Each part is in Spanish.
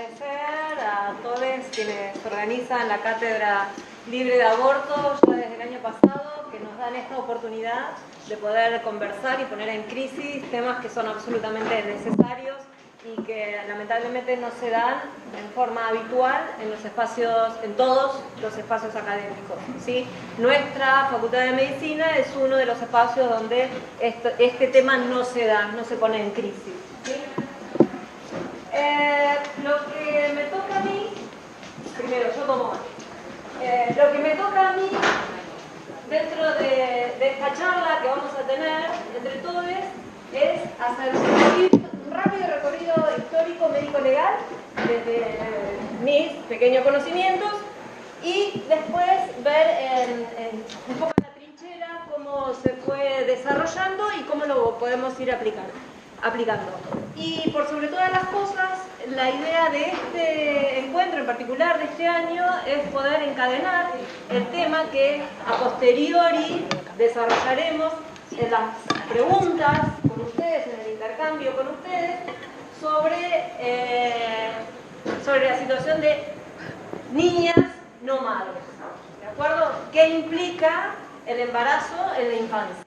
agradecer a todos quienes organizan la Cátedra Libre de Aborto ya desde el año pasado, que nos dan esta oportunidad de poder conversar y poner en crisis temas que son absolutamente necesarios y que lamentablemente no se dan en forma habitual en todos los espacios académicos, ¿sí? Nuestra Facultad de Medicina es uno de los espacios donde este tema no se da, no se pone en crisis, ¿sí? Lo que me toca a mí, primero, yo como lo que me toca a mí dentro de esta charla que vamos a tener entre todos es hacer un rápido recorrido histórico médico-legal desde mis pequeños conocimientos y después ver un poco en la trinchera cómo se fue desarrollando y cómo lo podemos ir aplicando. Y por sobre todas las cosas, la idea de este encuentro en particular de este año es poder encadenar el tema que a posteriori desarrollaremos en las preguntas con ustedes, en el intercambio con ustedes, sobre la situación de niñas no madres. ¿De acuerdo? ¿Qué implica el embarazo en la infancia?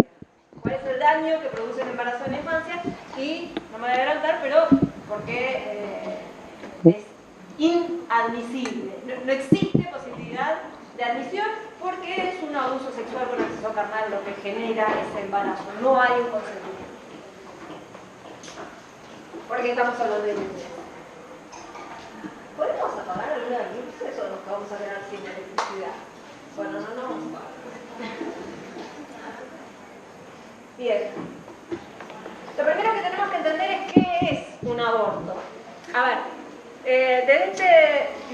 ¿Cuál es el daño que produce el embarazo en la infancia? Y, no me voy a adelantar, pero porque es inadmisible. No existe posibilidad de admisión porque es un abuso sexual con acceso carnal lo que genera ese embarazo. No hay un consentimiento. Porque estamos hablando de luces. ¿Podemos apagar algunas luces o nos vamos a quedar sin electricidad? Bueno, no vamos a apagar. Bien. Lo primero que tenemos que entender es qué es un aborto. A ver,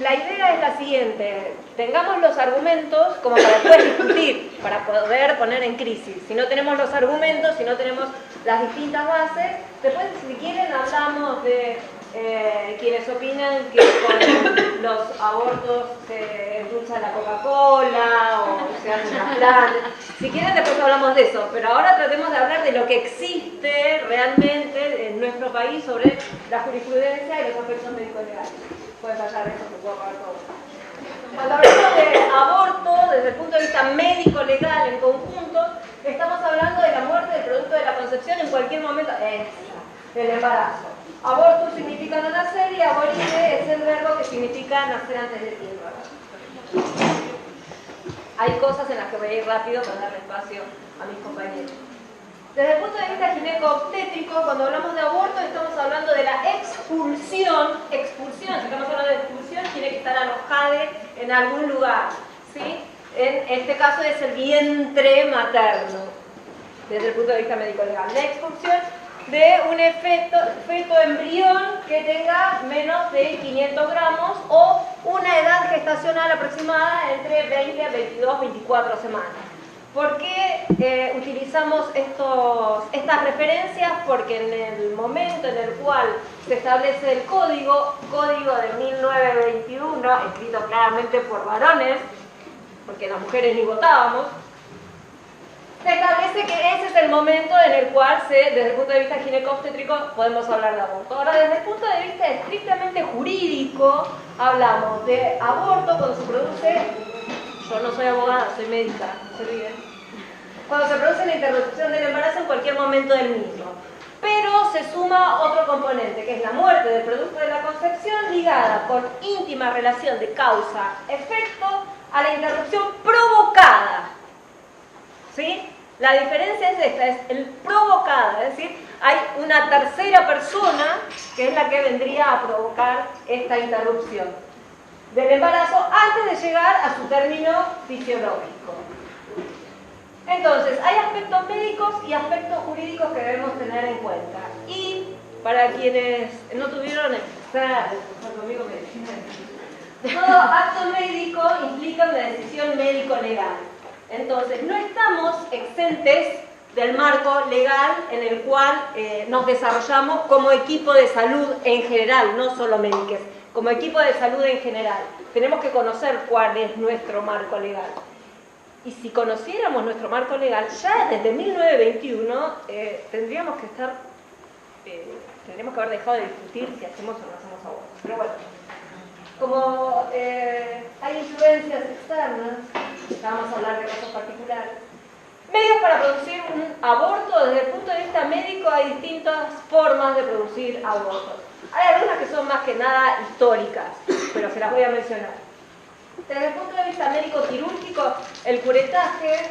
la idea es la siguiente. Tengamos los argumentos como para después discutir, para poder poner en crisis. Si no tenemos los argumentos, si no tenemos las distintas bases, después si quieren hablamos de quienes opinan que con los abortos se endulza la Coca-Cola o se hacen las plantas. Si quieren después hablamos de eso, pero ahora tratemos de hablar de lo que existe realmente en nuestro país sobre la jurisprudencia y los aspectos médico-legales. Puede fallar eso, se puede apagar todo. Cuando hablamos de aborto desde el punto de vista médico-legal en conjunto, estamos hablando de la muerte del producto de la concepción en cualquier momento del embarazo. Aborto significa no nacer y aborire es el verbo que significa nacer antes de tiempo. Hay cosas en las que voy a ir rápido para darle espacio a mis compañeros. Desde el punto de vista gineco-obstétrico, cuando hablamos de aborto estamos hablando de la expulsión. Si estamos hablando de expulsión, tiene que estar alojada en algún lugar, ¿sí? En este caso es el vientre materno, desde el punto de vista médico-legal. La expulsión de un feto embrión que tenga menos de 500 gramos o una edad gestacional aproximada entre 20 a 22, 24 semanas. ¿Por qué utilizamos estas referencias? Porque en el momento en el cual se establece el código de 1921, escrito claramente por varones, porque las mujeres ni votábamos, se establece que ese es el momento en el cual desde el punto de vista gineco-obstétrico podemos hablar de aborto. Ahora, desde el punto de vista estrictamente jurídico, hablamos de aborto cuando se produce, yo no soy abogada, soy médica, no se olviden, cuando se produce la interrupción del embarazo en cualquier momento del mismo. Pero se suma otro componente, que es la muerte del producto de la concepción ligada con íntima relación de causa-efecto a la interrupción provocada. ¿Sí? La diferencia es esta, es el provocada, es decir, hay una tercera persona que es la que vendría a provocar esta interrupción del embarazo antes de llegar a su término fisiológico. Entonces, hay aspectos médicos y aspectos jurídicos que debemos tener en cuenta. Y para quienes no tuvieron conmigo todo acto médico implica una decisión médico-legal. Entonces, no estamos exentes del marco legal en el cual nos desarrollamos como equipo de salud en general, no solo médicos, como equipo de salud en general. Tenemos que conocer cuál es nuestro marco legal. Y si conociéramos nuestro marco legal, ya desde 1921 tendríamos que haber dejado de discutir si hacemos o no hacemos aborto. Pero bueno, como hay influencias externas, ya vamos a hablar de casos particulares, medios para producir un aborto. Desde el punto de vista médico hay distintas formas de producir abortos. Hay algunas que son más que nada históricas, pero se las voy a mencionar. Desde el punto de vista médico-quirúrgico, el curetaje,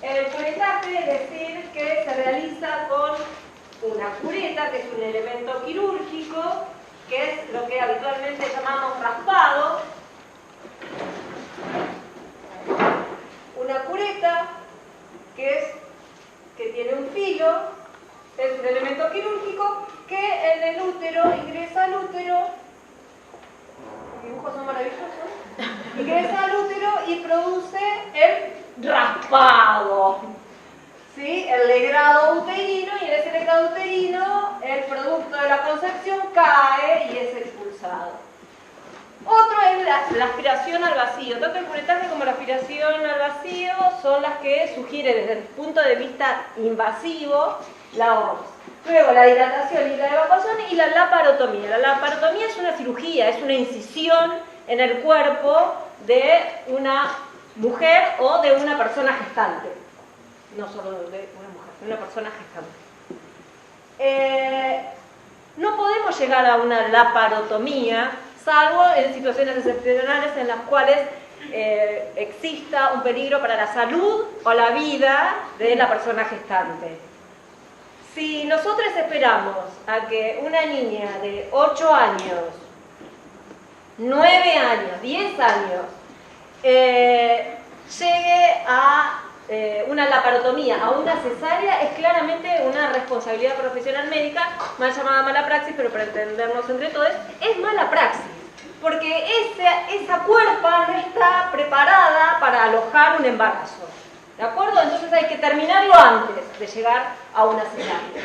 el curetaje es decir que se realiza con una cureta, que es un elemento quirúrgico, que es lo que habitualmente llamamos raspado. Una cureta que tiene un filo, es un elemento quirúrgico que en el útero ingresa al útero. Los dibujos son maravillosos. Ingresa al útero y produce el raspado, ¿sí? El legrado uterino, y en ese legrado uterino el producto de la concepción cae y es expulsado. Otro es la aspiración al vacío. Tanto el curetaje como la aspiración al vacío son las que sugiere desde el punto de vista invasivo la OMS. Luego la dilatación y la evacuación y la laparotomía. La laparotomía es una cirugía, es una incisión en el cuerpo de una mujer o de una persona gestante. No solo de una mujer, de una persona gestante. No podemos llegar a una laparotomía salvo en situaciones excepcionales en las cuales exista un peligro para la salud o la vida de la persona gestante. Si nosotros esperamos a que una niña de 8 años, 9 años, 10 años, llegue a una laparotomía, a una cesárea, es claramente una responsabilidad profesional médica, mal llamada mala praxis, pero para entendernos entre todos, es mala praxis, porque esa cuerpa no está preparada para alojar un embarazo, ¿de acuerdo? Entonces hay que terminarlo antes de llegar a una cesárea.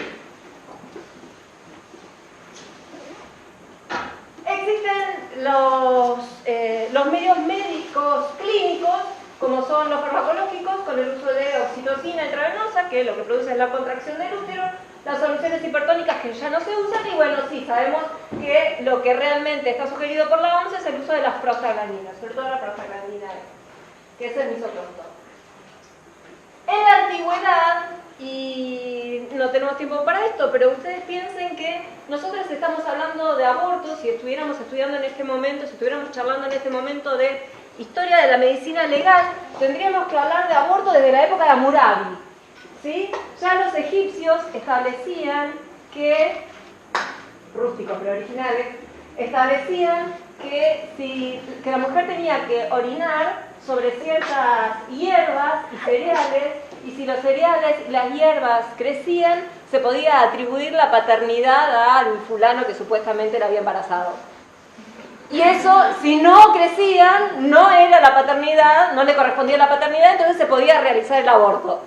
Existen los medios médicos clínicos, como son los farmacológicos, con el uso de oxitocina intravenosa, que lo que produce es la contracción del útero, las soluciones hipertónicas que ya no se usan, y bueno, sí, sabemos que lo que realmente está sugerido por la OMS es el uso de las prostaglandinas, sobre todo la prostaglandina E, que es el misoprostol. En la antigüedad, y no tenemos tiempo para esto, pero ustedes piensen que nosotros estamos hablando de abortos, si estuviéramos estudiando en este momento, si estuviéramos charlando en este momento de historia de la medicina legal, tendríamos que hablar de aborto desde la época de Hammurabi, ¿sí? Ya los egipcios establecían que, rústicos pero originales, establecían que la mujer tenía que orinar sobre ciertas hierbas y cereales, y si los cereales y las hierbas crecían, se podía atribuir la paternidad al fulano que supuestamente la había embarazado. Y eso, si no crecían, no era la paternidad, no le correspondía la paternidad, entonces se podía realizar el aborto.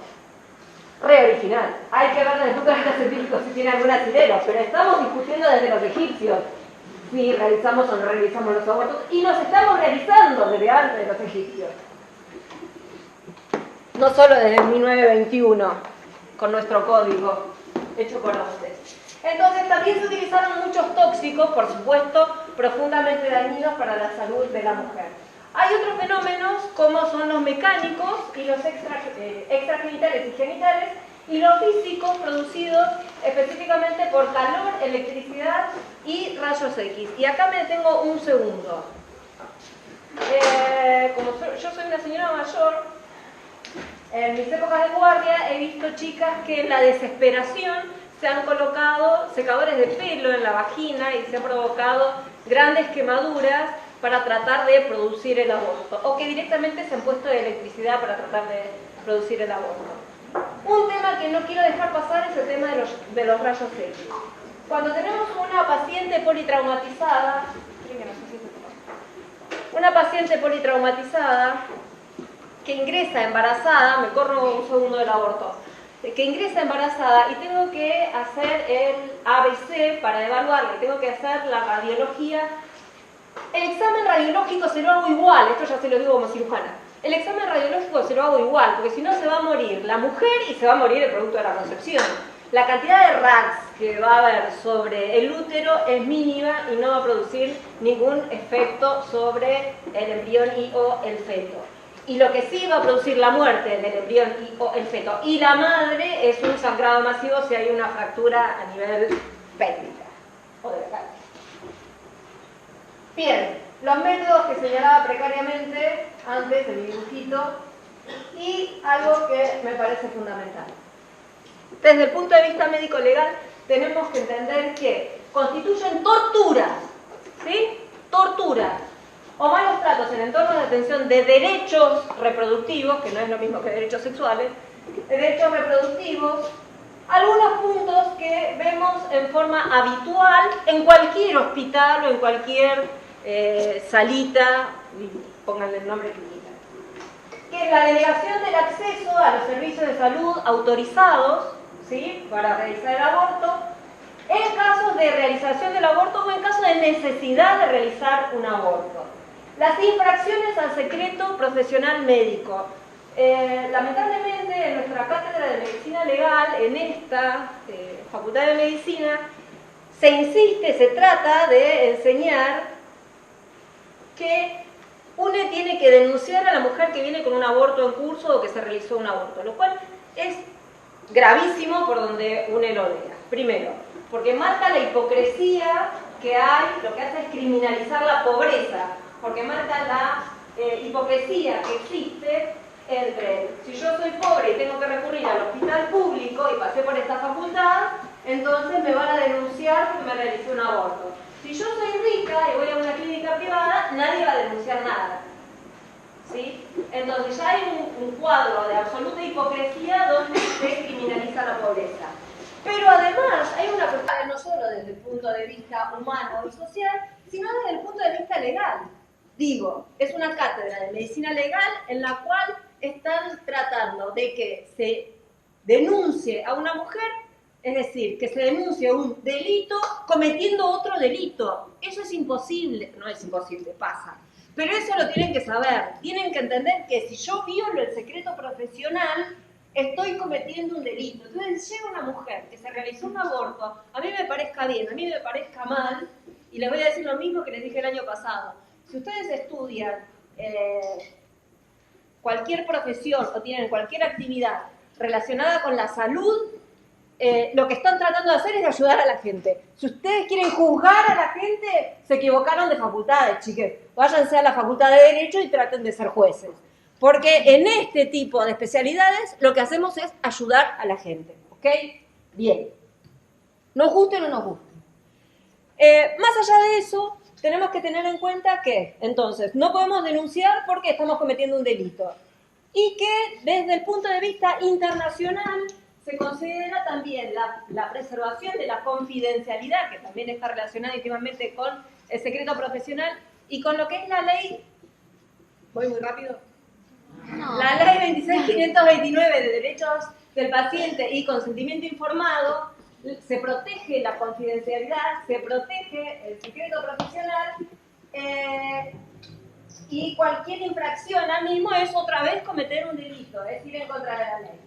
Re original. Hay que ver desde el punto de vista científico si tiene algún asidero, pero estamos discutiendo desde los egipcios si realizamos o no realizamos los abortos, y los estamos realizando desde antes de los egipcios. No solo desde 1921, con nuestro código hecho por ustedes. Entonces también se utilizaron muchos tóxicos, por supuesto, profundamente dañinos para la salud de la mujer. Hay otros fenómenos como son los mecánicos y los extragenitales y genitales, y los físicos producidos específicamente por calor, electricidad y rayos X. Y acá me detengo un segundo. Como yo soy una señora mayor, en mis épocas de guardia he visto chicas que en la desesperación se han colocado secadores de pelo en la vagina y se han provocado grandes quemaduras para tratar de producir el aborto, o que directamente se han puesto de electricidad para tratar de producir el aborto. Un tema que no quiero dejar pasar es el tema de los rayos X. Cuando tenemos una paciente politraumatizada, que ingresa embarazada, me corro un segundo del aborto, que ingresa embarazada y tengo que hacer el ABC para evaluarla, tengo que hacer la radiología. El examen radiológico se lo hago igual, esto ya se lo digo como cirujana. El examen radiológico se lo hago igual, porque si no se va a morir la mujer y se va a morir el producto de la concepción. la cantidad de RAGs que va a haber sobre el útero es mínima y no va a producir ningún efecto sobre el embrión y o el feto. Y lo que sí va a producir la muerte del embrión y o el feto y la madre es un sangrado masivo si hay una fractura a nivel pélvica o de la cara. Bien, los métodos que señalaba precariamente antes en mi dibujito y algo que me parece fundamental. Desde el punto de vista médico-legal tenemos que entender que constituyen torturas, ¿sí? Torturas o malos tratos en entornos de atención de derechos reproductivos, que no es lo mismo que derechos sexuales, de derechos reproductivos, algunos puntos que vemos en forma habitual en cualquier hospital o en cualquier salita, pónganle el nombre que quieran, que es la denegación del acceso a los servicios de salud autorizados, ¿sí?, para realizar el aborto, en casos de realización del aborto o en caso de necesidad de realizar un aborto. Las infracciones al secreto profesional médico. Lamentablemente en nuestra cátedra de medicina legal, en esta facultad de medicina, se insiste, se trata de enseñar que uno tiene que denunciar a la mujer que viene con un aborto en curso o que se realizó un aborto, lo cual es gravísimo por donde uno lo lea. Primero, porque marca la hipocresía que hay, lo que hace es criminalizar la pobreza, porque marca la hipocresía que existe entre si yo soy pobre y tengo que recurrir al hospital público y pasé por esta facultad, entonces me van a denunciar porque me realicé un aborto. Si yo soy rica y voy a una clínica privada, nadie va a denunciar nada. ¿Sí? Entonces ya hay un cuadro de absoluta hipocresía donde se criminaliza la pobreza. Pero además hay una cuestión no solo desde el punto de vista humano y social, sino desde el punto de vista legal. Digo, es una cátedra de medicina legal en la cual están tratando de que se denuncie a una mujer, es decir, que se denuncie un delito cometiendo otro delito. Eso es imposible, no es imposible, pasa. Pero eso lo tienen que saber, tienen que entender que si yo violo el secreto profesional, estoy cometiendo un delito. Entonces llega una mujer que se realizó un aborto, a mí me parezca bien, a mí me parezca mal, y les voy a decir lo mismo que les dije el año pasado. Si ustedes estudian cualquier profesión o tienen cualquier actividad relacionada con la salud, lo que están tratando de hacer es de ayudar a la gente. Si ustedes quieren juzgar a la gente, se equivocaron de facultades, chiques. Váyanse a la facultad de Derecho y traten de ser jueces. Porque en este tipo de especialidades lo que hacemos es ayudar a la gente. ¿Ok? Bien. Nos guste o no nos guste. Más allá de eso, tenemos que tener en cuenta que, entonces, no podemos denunciar porque estamos cometiendo un delito. Y que desde el punto de vista internacional se considera también la preservación de la confidencialidad, que también está relacionada íntimamente con el secreto profesional y con lo que es la ley, ¿voy muy rápido? No. La ley 26.529 de derechos del paciente y consentimiento informado, se protege la confidencialidad, se protege el secreto profesional y cualquier infracción al mismo es otra vez cometer un delito, es ir en contra de la ley.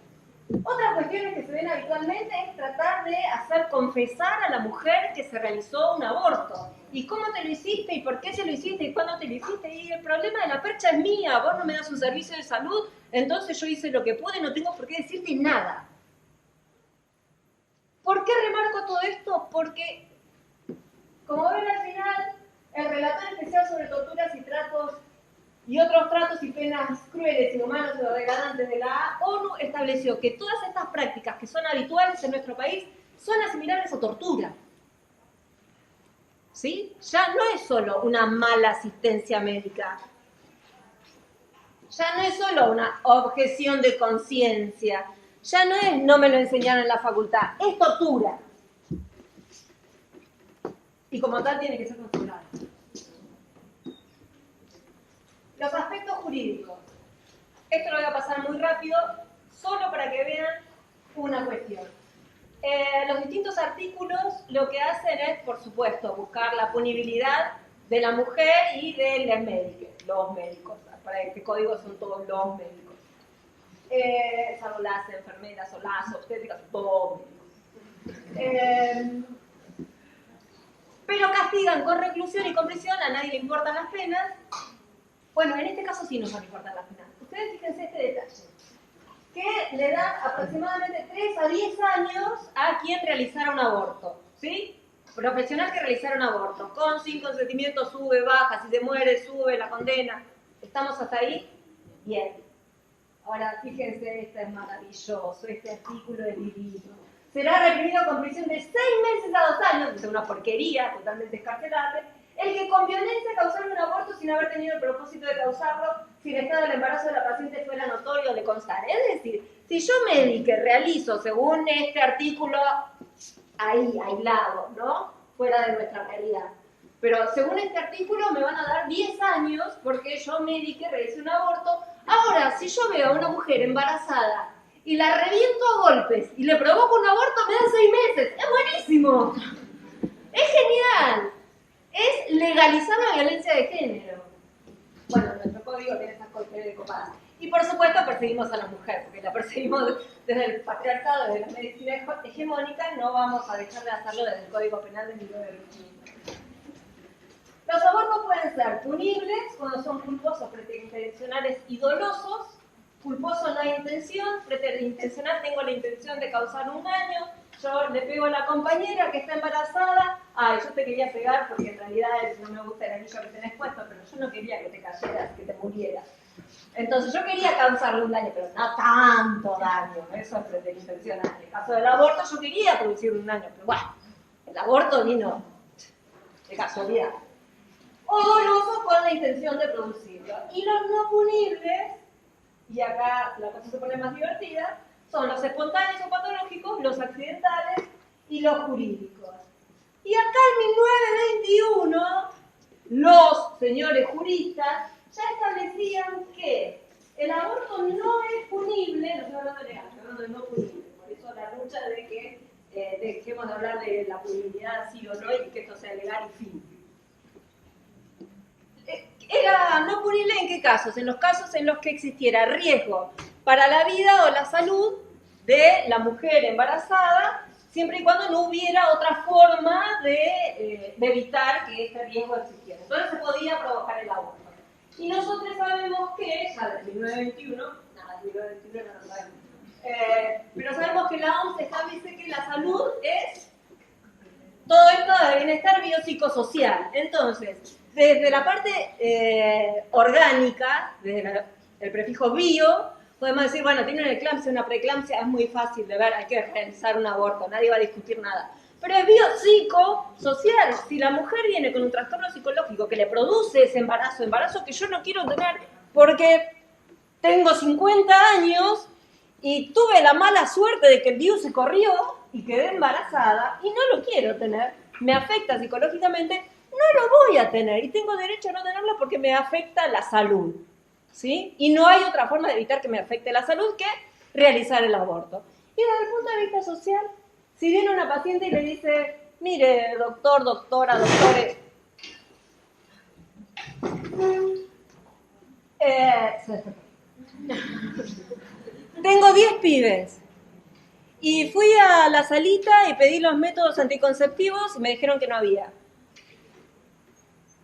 Otras cuestiones que se ven habitualmente es tratar de hacer confesar a la mujer que se realizó un aborto. ¿Y cómo te lo hiciste? ¿Y por qué se lo hiciste? ¿Y cuándo te lo hiciste? Y el problema de la percha es mía, vos no me das un servicio de salud, entonces yo hice lo que pude, no tengo por qué decirte nada. ¿Por qué remarco todo esto? Porque, como ven al final, el relator especial sobre torturas y tratos y otros tratos y penas crueles, inhumanos o degradantes de la ONU estableció que todas estas prácticas que son habituales en nuestro país son asimilables a tortura. ¿Sí? Ya no es solo una mala asistencia médica. Ya no es solo una objeción de conciencia. Ya no es no me lo enseñaron en la facultad. Es tortura. Y como tal tiene que ser considerado. Los aspectos jurídicos. Esto lo voy a pasar muy rápido, solo para que vean una cuestión. Los distintos artículos lo que hacen es, por supuesto, buscar la punibilidad de la mujer y de los médicos. Para este código son todos los médicos. Salvo las enfermeras o las obstétricas, todos médicos. Pero castigan con reclusión y con prisión, a nadie le importan las penas. Bueno, en este caso sí nos van a importar las penas. Ustedes fíjense este detalle, que le dan aproximadamente 3 a 10 años a quien realizara un aborto, ¿sí? Profesional que realizara un aborto, con, sin consentimiento, sube, baja, si se muere, sube la condena. ¿Estamos hasta ahí? Bien. Ahora, fíjense, este es maravilloso, este artículo es divino. Será reprimido con prisión de 6 meses a 2 años, que es una porquería, totalmente escarcelable, el que con violencia causara un aborto sin haber tenido el propósito de causarlo, si el estado del embarazo de la paciente fuera notorio o le constara. Es decir, si yo médico realizo, según este artículo, ahí, aislado, ¿no? Fuera de nuestra realidad. Pero según este artículo me van a dar 10 años porque yo médico realicé un aborto. Ahora, si yo veo a una mujer embarazada y la reviento a golpes y le provoco un aborto, me dan 6 meses. ¡Es buenísimo! ¡Es genial! Es legalizar la violencia de género. Bueno, nuestro código tiene esas cosas de copadas. Y por supuesto perseguimos a la mujer, porque la perseguimos desde el patriarcado, desde la medicina hegemónica, no vamos a dejar de hacerlo desde el Código Penal de 1925. Los abortos pueden ser punibles cuando son culposos, preterintencionales y dolosos. Culposo no hay intención, preterintencional tengo la intención de causar un daño. Yo le pego a la compañera que está embarazada. Ay, yo te quería pegar porque en realidad no me gusta el anillo que tenés puesto, pero yo no quería que te cayeras, que te murieras. Entonces yo quería causarle un daño, pero no tanto daño. Eso es preterintencional. En el caso del aborto yo quería producirle un daño, pero bueno, el aborto vino de casualidad. O doloso con la intención de producirlo. Y los no punibles, y acá la cosa se pone más divertida, son los espontáneos o patológicos, los accidentales y los jurídicos. Y acá en 1921, los señores juristas ya establecían que el aborto no es punible, no estoy hablando de legal, estoy hablando de no punible, por eso la lucha de que dejemos de hablar de la punibilidad sí o no y que esto sea legal y fin. Era no punible en qué casos? En los casos en los que existiera riesgo para la vida o la salud de la mujer embarazada, siempre y cuando no hubiera otra forma de evitar que este riesgo existiera. Entonces se podía provocar el aborto. Y nosotros sabemos que, ya desde 1921, nada, 1921 no lo sabemos, pero sabemos que la OMS establece que la salud es todo esto de bienestar biopsicosocial. Entonces, desde la parte orgánica, desde el prefijo bio, podemos decir, bueno, tiene una eclampsia, una preeclampsia, es muy fácil de ver, hay que realizar un aborto, nadie va a discutir nada. Pero es biopsicosocial. Si la mujer viene con un trastorno psicológico que le produce ese embarazo que yo no quiero tener porque tengo 50 años y tuve la mala suerte de que el DIU se corrió y quedé embarazada y no lo quiero tener, me afecta psicológicamente, no lo voy a tener y tengo derecho a no tenerlo porque me afecta la salud, ¿sí? Y no hay otra forma de evitar que me afecte la salud que realizar el aborto. Y desde el punto de vista social, si viene una paciente y le dice, mire, doctor, doctora, doctores, tengo 10 pibes y fui a la salita y pedí los métodos anticonceptivos y me dijeron que no había.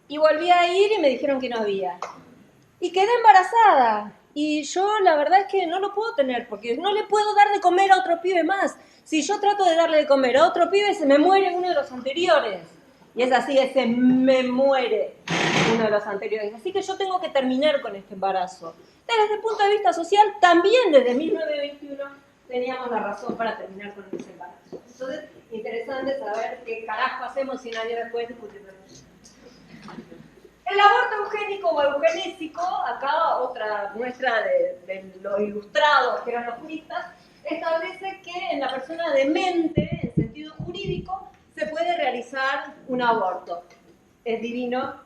Y volví a ir y me dijeron que no había. Y quedé embarazada. Y yo la verdad es que no lo puedo tener porque no le puedo dar de comer a otro pibe más. Si yo trato de darle de comer a otro pibe, se me muere uno de los anteriores. Y es así, se me muere uno de los anteriores. Así que yo tengo que terminar con este embarazo. Desde el punto de vista social, también desde 1921 teníamos la razón para terminar con ese embarazo. Entonces, interesante saber qué carajo hacemos 100 años después discutiendo eso. El aborto eugénico o eugenésico, acá otra muestra de lo ilustrados que eran los juristas, establece que en la persona demente, en sentido jurídico, se puede realizar un aborto. Es divino,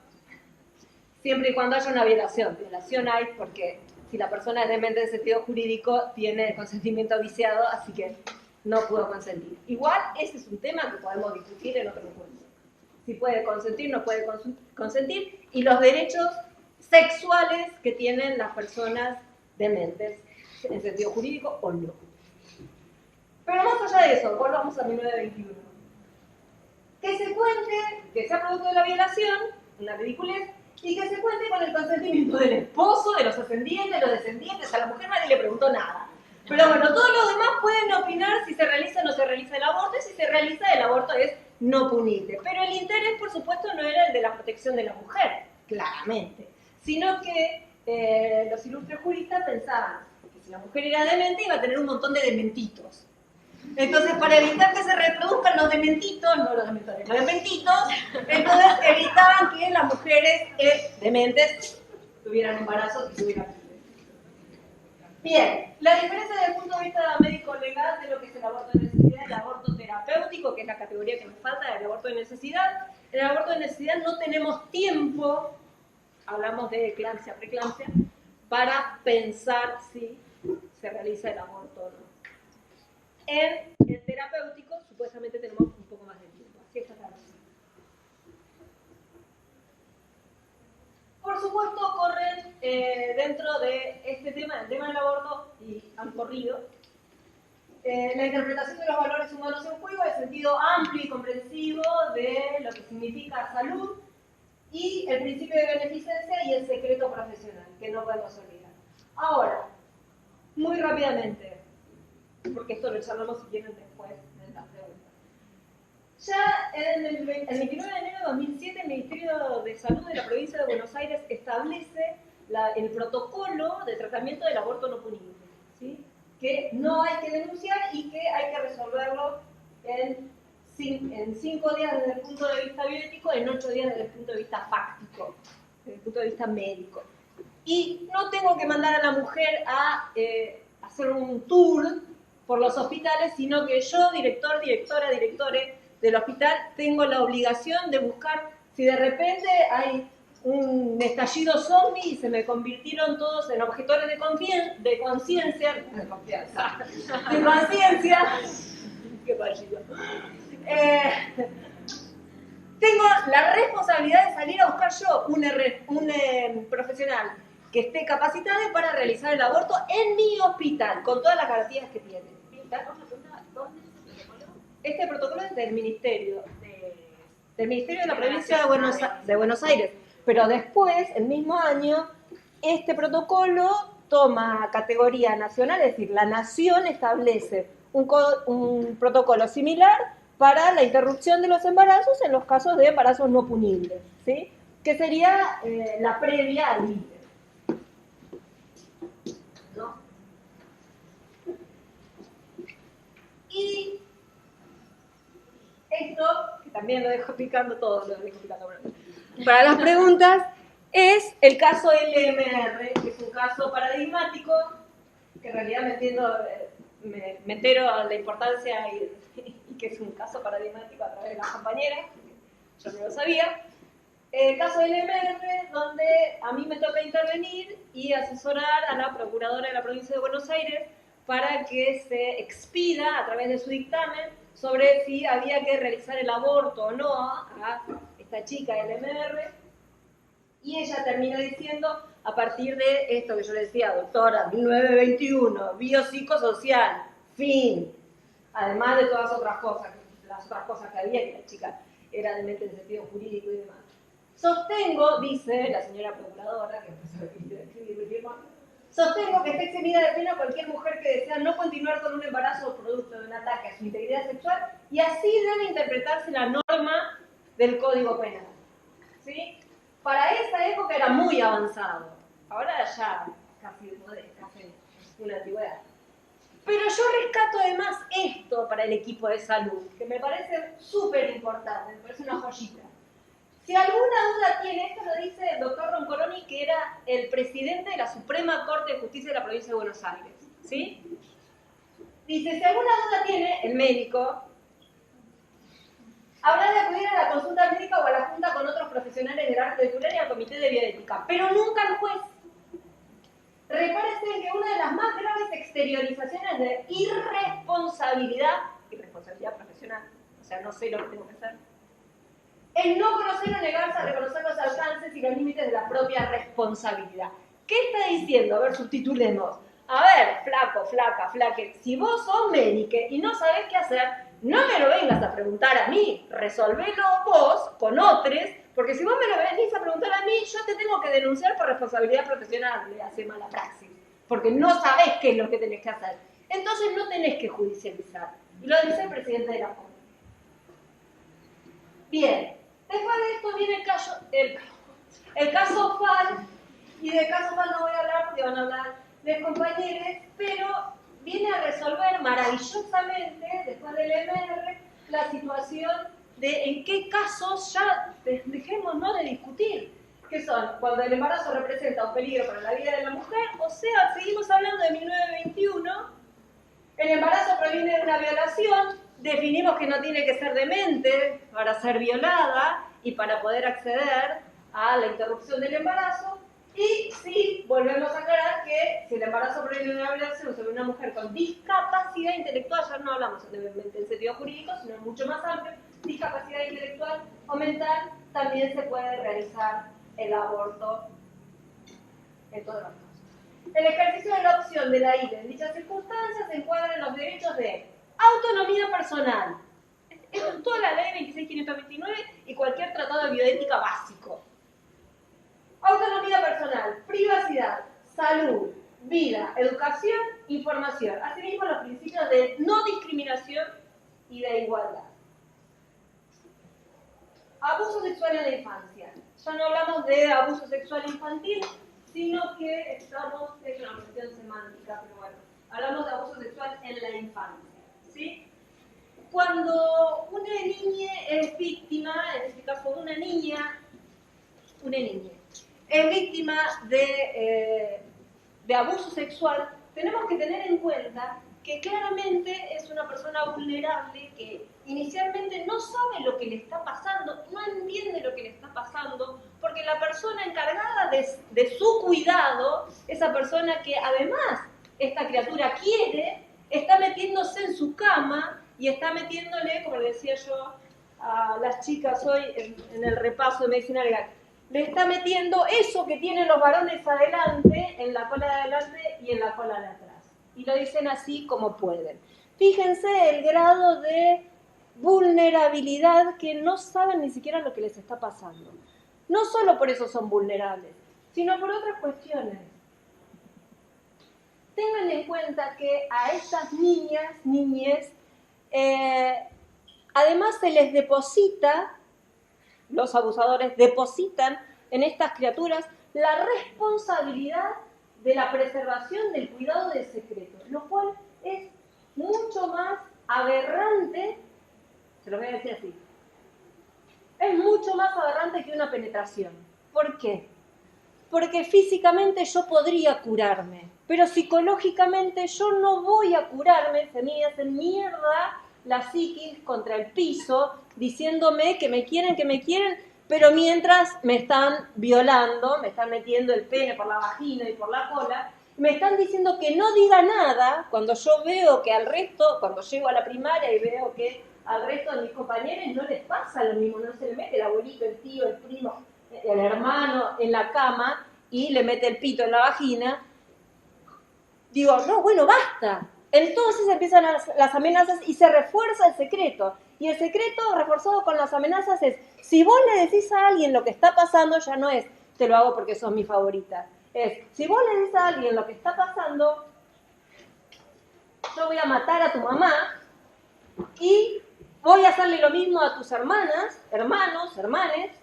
siempre y cuando haya una violación. Violación hay porque si la persona es demente en sentido jurídico, tiene consentimiento viciado, así que no pudo consentir. Igual, ese es un tema que podemos discutir en otro encuentro. Si puede consentir, no puede consentir, y los derechos sexuales que tienen las personas dementes, en sentido jurídico o no. Pero más allá de eso, volvamos a 1921. Que se cuente que sea producto de la violación, una ridiculez, y que se cuente con el consentimiento del esposo, de los ascendientes, de los descendientes. A la mujer nadie le preguntó nada. Pero bueno, todos los demás pueden opinar si se realiza o no se realiza el aborto, y si se realiza el aborto es no punible. Pero el interés, por supuesto, no era el de la protección de la mujer, claramente, sino que los ilustres juristas pensaban que si la mujer era demente iba a tener un montón de dementitos. Entonces, para evitar que se reproduzcan los dementitos, no los dementores, los dementitos, entonces evitaban que las mujeres dementes tuvieran embarazos y tuvieran hijos. Bien, la diferencia desde el punto de vista médico-legal de lo que es el aborto de necesidad y el aborto terapéutico, que es la categoría que me falta del aborto de necesidad. En el aborto de necesidad no tenemos tiempo, hablamos de eclampsia, preeclampsia, para pensar si se realiza el aborto o no. En el terapéutico, supuestamente tenemos un poco más de tiempo. Así está la razón. Por supuesto, corren dentro de este tema, el tema del aborto, y han corrido, la interpretación de los valores humanos en juego, el sentido amplio y comprensivo de lo que significa salud, y el principio de beneficencia y el secreto profesional, que no podemos olvidar. Ahora, muy rápidamente, porque esto lo charlamos si quieren después en las preguntas. Ya en el 29 de enero de 2007, el Ministerio de Salud de la provincia de Buenos Aires establece el protocolo de tratamiento del aborto no punible, ¿sí? Que no hay que denunciar y que hay que resolverlo en 5 días desde el punto de vista bioético, en 8 días desde el punto de vista fáctico, desde el punto de vista médico. Y no tengo que mandar a la mujer a hacer un tour por los hospitales, sino que yo, director, directora, directore del hospital, tengo la obligación de buscar si de repente hay un estallido zombie y se me convirtieron todos en objetores de conciencia, qué fallido. Tengo la responsabilidad de salir a buscar yo un profesional que esté capacitado para realizar el aborto en mi hospital, con todas las garantías que tiene. Este protocolo es del Ministerio de la provincia de Buenos Aires, pero después, el mismo año, este protocolo toma categoría nacional, es decir, la nación establece un protocolo similar para la interrupción de los embarazos en los casos de embarazos no punibles, ¿sí? Que sería la previa al INTE. ¿No? Y esto, que también lo dejo picando todo, lo dejo picando. Para las preguntas, es el caso LMR, que es un caso paradigmático, que en realidad me entero de la importancia y que es un caso paradigmático a través de las compañeras, yo no lo sabía. El caso LMR, donde a mí me toca intervenir y asesorar a la procuradora de la provincia de Buenos Aires para que se expida a través de su dictamen sobre si había que realizar el aborto o no a esta chica LMR, y ella termina diciendo, a partir de esto que yo le decía, doctora, 1921, biopsicosocial, fin, además de todas otras cosas, las otras cosas que había, que la chica era demente en sentido jurídico y demás. Sostengo, dice la señora procuradora, que sostengo que está eximida de pena cualquier mujer que desea no continuar con un embarazo o producto de un ataque a su integridad sexual, y así debe interpretarse la norma del Código Penal. ¿Sí? Para esa época era muy avanzado, ahora ya casi una antigüedad. Pero yo rescato además esto para el equipo de salud, que me parece súper importante, me parece una joyita. Si alguna duda tiene, esto lo dice el doctor Roncoloni, que era el presidente de la Suprema Corte de Justicia de la provincia de Buenos Aires, ¿sí? Dice, si alguna duda tiene, el médico, habrá de acudir a la consulta médica o a la junta con otros profesionales del arte cultural y al comité de bioética, pero nunca al juez. Repárese que una de las más graves exteriorizaciones de irresponsabilidad profesional, o sea, no sé lo que tengo que hacer, es no conocer o negarse a reconocer los alcances y los límites de la propia responsabilidad. ¿Qué está diciendo? A ver, subtitulemos. a ver, flaco, flaca, flaque, si vos sos médico y no sabés qué hacer, no me lo vengas a preguntar a mí, resolvelo vos con otros, porque si vos me lo venís a preguntar a mí, yo te tengo que denunciar por responsabilidad profesional, le hace mala praxis, porque no sabés qué es lo que tenés que hacer. Entonces no tenés que judicializar. Y lo dice el presidente de la Corte. Bien, después de esto viene el caso FAL, y del caso FAL no voy a hablar porque van a hablar de compañeros, pero viene a resolver maravillosamente, después del MR, la situación de en qué casos ya dejemos ¿no? de discutir, que son cuando el embarazo representa un peligro para la vida de la mujer, o sea, seguimos hablando de 1921, el embarazo proviene de una violación, definimos que no tiene que ser demente para ser violada y para poder acceder a la interrupción del embarazo. Y sí, volvemos a aclarar que si el embarazo proviene de una violación sobre una mujer con discapacidad intelectual, ya no hablamos simplemente en sentido jurídico, sino mucho más amplio, discapacidad intelectual o mental, también se puede realizar el aborto en todos los casos. El ejercicio de la opción de la IVE en dichas circunstancias se encuadra en los derechos de autonomía personal. Esto en toda la ley 26.529 y cualquier tratado de bioética básico. Autonomía personal, privacidad, salud, vida, educación, información. Asimismo, los principios de no discriminación y de igualdad. Abuso sexual en la infancia. Ya no hablamos de abuso sexual infantil, sino que estamos en una cuestión semántica, pero bueno, hablamos de abuso sexual en la infancia, ¿sí? Cuando una niña es víctima, en este caso una niña, es víctima de abuso sexual, tenemos que tener en cuenta que claramente es una persona vulnerable que inicialmente no sabe lo que le está pasando, no entiende lo que le está pasando, porque la persona encargada de su cuidado, esa persona que además esta criatura quiere, está metiéndose en su cama y está metiéndole, como le decía yo a las chicas hoy en el repaso de medicina legal, le está metiendo eso que tienen los varones adelante, en la cola de adelante y en la cola de atrás. Y lo dicen así como pueden. Fíjense el grado de vulnerabilidad que no saben ni siquiera lo que les está pasando. No solo por eso son vulnerables, sino por otras cuestiones. Tengan en cuenta que a estas niñes, además se les deposita, los abusadores depositan en estas criaturas la responsabilidad de la preservación del cuidado del secreto, lo cual es mucho más aberrante, se lo voy a decir así, es mucho más aberrante que una penetración. ¿Por qué? Porque físicamente yo podría curarme, pero psicológicamente yo no voy a curarme, se me hacen mierda la psiquis contra el piso, diciéndome que me quieren, pero mientras me están violando, me están metiendo el pene por la vagina y por la cola, me están diciendo que no diga nada cuando yo veo que al resto, cuando llego a la primaria y veo que al resto de mis compañeros no les pasa lo mismo, no se le mete el abuelito, el tío, el primo, el hermano en la cama y le mete el pito en la vagina. Digo, no, bueno, basta. Entonces empiezan las amenazas y se refuerza el secreto. Y el secreto reforzado con las amenazas es, si vos le decís a alguien lo que está pasando, ya no es, te lo hago porque sos mi favorita. Es, si vos le decís a alguien lo que está pasando, yo voy a matar a tu mamá y voy a hacerle lo mismo a tus hermanas, hermanos, hermanes,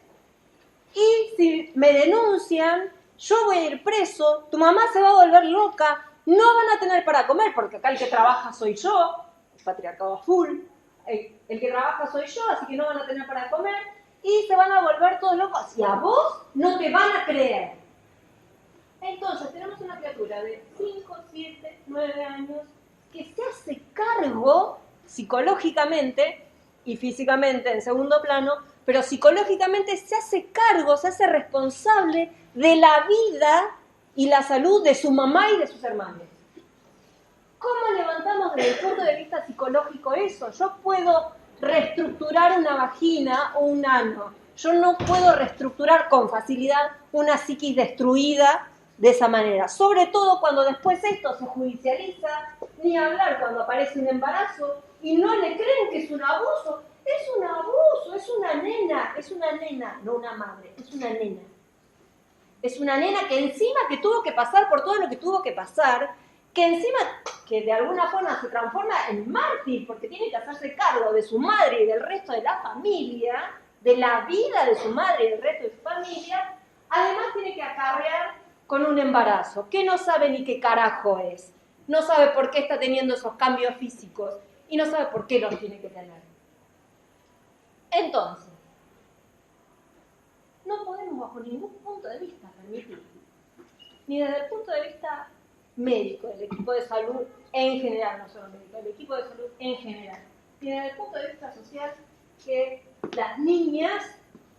y si me denuncian, yo voy a ir preso, tu mamá se va a volver loca, no van a tener para comer, porque acá el que trabaja soy yo, el patriarcado full, el que trabaja soy yo, así que no van a tener para comer, y se van a volver todos locos, y a vos no te van a creer. Entonces tenemos una criatura de 5, 7, 9 años, que se hace cargo psicológicamente y físicamente en segundo plano, pero psicológicamente se hace cargo, se hace responsable de la vida y la salud de su mamá y de sus hermanos. ¿Cómo levantamos desde el punto de vista psicológico eso? Yo puedo reestructurar una vagina o un ano. Yo no puedo reestructurar con facilidad una psiquis destruida de esa manera, sobre todo cuando después esto se judicializa, ni hablar cuando aparece un embarazo y no le creen que es un abuso. Es un abuso, es una nena, no una madre, es una nena. Es una nena que encima que tuvo que pasar por todo lo que tuvo que pasar, que encima que de alguna forma se transforma en mártir porque tiene que hacerse cargo de su madre y del resto de la familia, de la vida de su madre y del resto de su familia, además tiene que acarrear con un embarazo, que no sabe ni qué carajo es, no sabe por qué está teniendo esos cambios físicos y no sabe por qué los tiene que tener. Entonces, no podemos bajo ningún punto de vista permitir, ni desde el punto de vista médico, del equipo de salud en general, no solo médico, del equipo de salud en general, ni desde el punto de vista social, que las niñas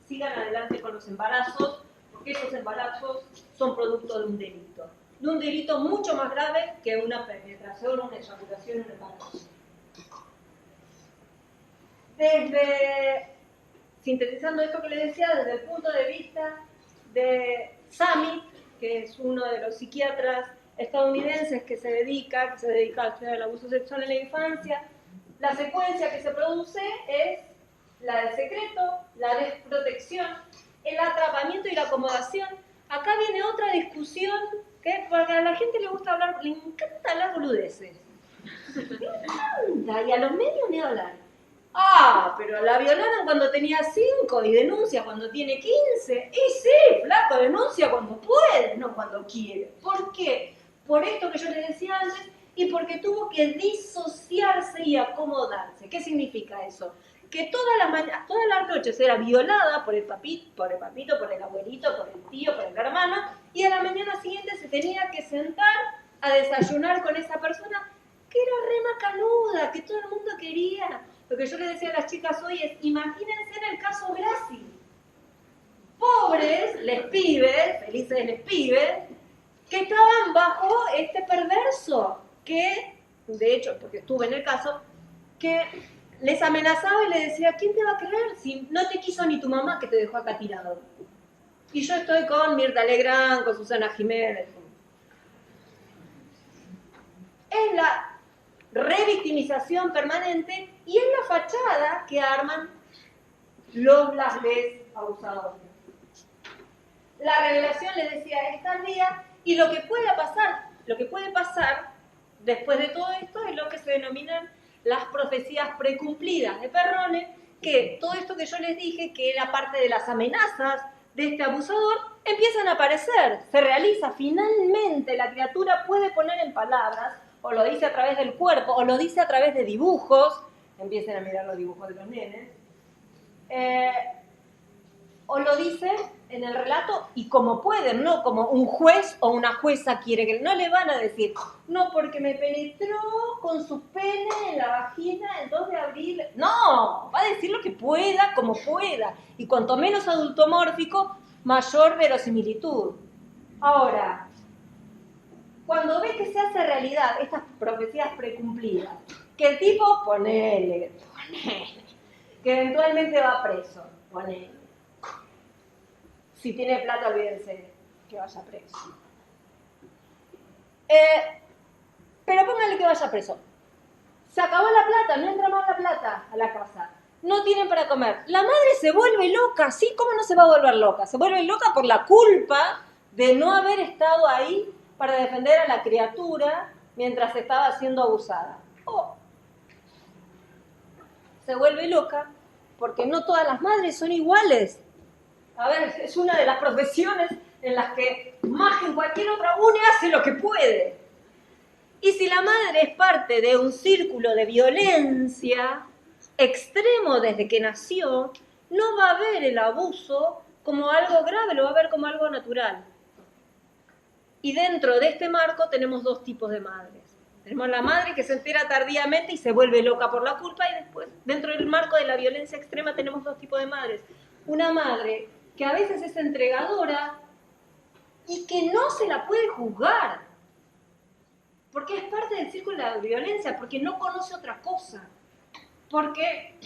sigan adelante con los embarazos, porque esos embarazos son producto de un delito mucho más grave que una penetración, una eyaculación, un embarazo. Sintetizando esto que les decía, desde el punto de vista de Samit, que es uno de los psiquiatras estadounidenses que se dedica a estudiar el abuso sexual en la infancia, la secuencia que se produce es la del secreto, la desprotección, el atrapamiento y la acomodación. Acá viene otra discusión que porque a la gente le gusta hablar, le encanta hablar boludeces. Le encanta, y a los medios ni hablar. Ah, pero la violaron cuando tenía 5 y denuncia cuando tiene 15. Y sí, flaco, denuncia cuando puede, no cuando quiere. ¿Por qué? Por esto que yo les decía antes y porque tuvo que disociarse y acomodarse. ¿Qué significa eso? Que todas las noches era violada por el papito, por el abuelito, por el tío, por el hermano, y a la mañana siguiente se tenía que sentar a desayunar con esa persona que era re macanuda, que todo el mundo quería. Lo que yo les decía a las chicas hoy es, imagínense en el caso Graci. Pobres, les pibes, felices les pibes, que estaban bajo este perverso, que, de hecho, porque estuve en el caso, que les amenazaba y les decía, ¿quién te va a creer si no te quiso ni tu mamá que te dejó acá tirado? Y yo estoy con Mirta Legrand, con Susana Jiménez. Es la revictimización permanente y es la fachada que arman las abusadores. La revelación, les decía, es tardía y lo que puede pasar después de todo esto es lo que se denominan las profecías precumplidas de Perrone, que todo esto que yo les dije, que era parte de las amenazas de este abusador, empiezan a aparecer, se realiza finalmente, la criatura puede poner en palabras, o lo dice a través del cuerpo, o lo dice a través de dibujos, empiecen a mirar los dibujos de los nenes, o lo dice en el relato y como pueden, no como un juez o una jueza quiere que... No le van a decir, no, porque me penetró con su pene en la vagina el 2 de abril. No, va a decir lo que pueda, como pueda. Y cuanto menos adultomórfico, mayor verosimilitud. Ahora, cuando ve que se hace realidad estas profecías precumplidas, que el tipo, ponele, que eventualmente va preso, ponele. Si tiene plata, olvídense que vaya preso. Pero pónganle que vaya preso. Se acabó la plata, no entra más la plata a la casa. No tienen para comer. La madre se vuelve loca, ¿sí? ¿Cómo no se va a volver loca? Se vuelve loca por la culpa de no haber estado ahí para defender a la criatura mientras estaba siendo abusada. O se vuelve loca porque no todas las madres son iguales. A ver, es una de las profesiones en las que más que en cualquier otra une hace lo que puede. Y si la madre es parte de un círculo de violencia extremo desde que nació, no va a ver el abuso como algo grave, lo va a ver como algo natural. Y dentro de este marco tenemos dos tipos de madres. Tenemos la madre que se entera tardíamente y se vuelve loca por la culpa, y después, dentro del marco de la violencia extrema, tenemos dos tipos de madres. Una madre que a veces es entregadora y que no se la puede juzgar, porque es parte del círculo de la violencia, porque no conoce otra cosa, porque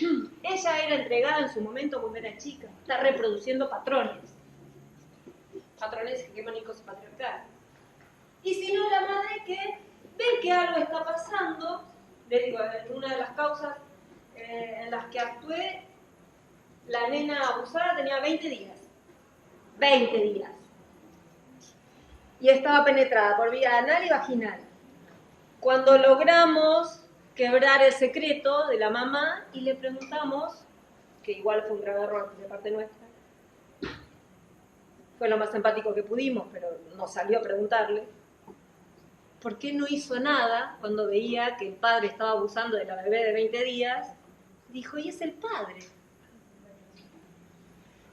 ella era entregada en su momento cuando era chica, está reproduciendo patrones hegemónicos y patriarcales. y si no la madre que ve que algo está pasando. Le digo, en una de las causas en las que actué, la nena abusada tenía 20 días. 20 días. Y estaba penetrada por vía anal y vaginal. Cuando logramos quebrar el secreto de la mamá y le preguntamos, que igual fue un grave error de parte nuestra, fue lo más empático que pudimos, pero nos salió a preguntarle, ¿por qué no hizo nada cuando veía que el padre estaba abusando de la bebé de 20 días? Dijo, y es el padre.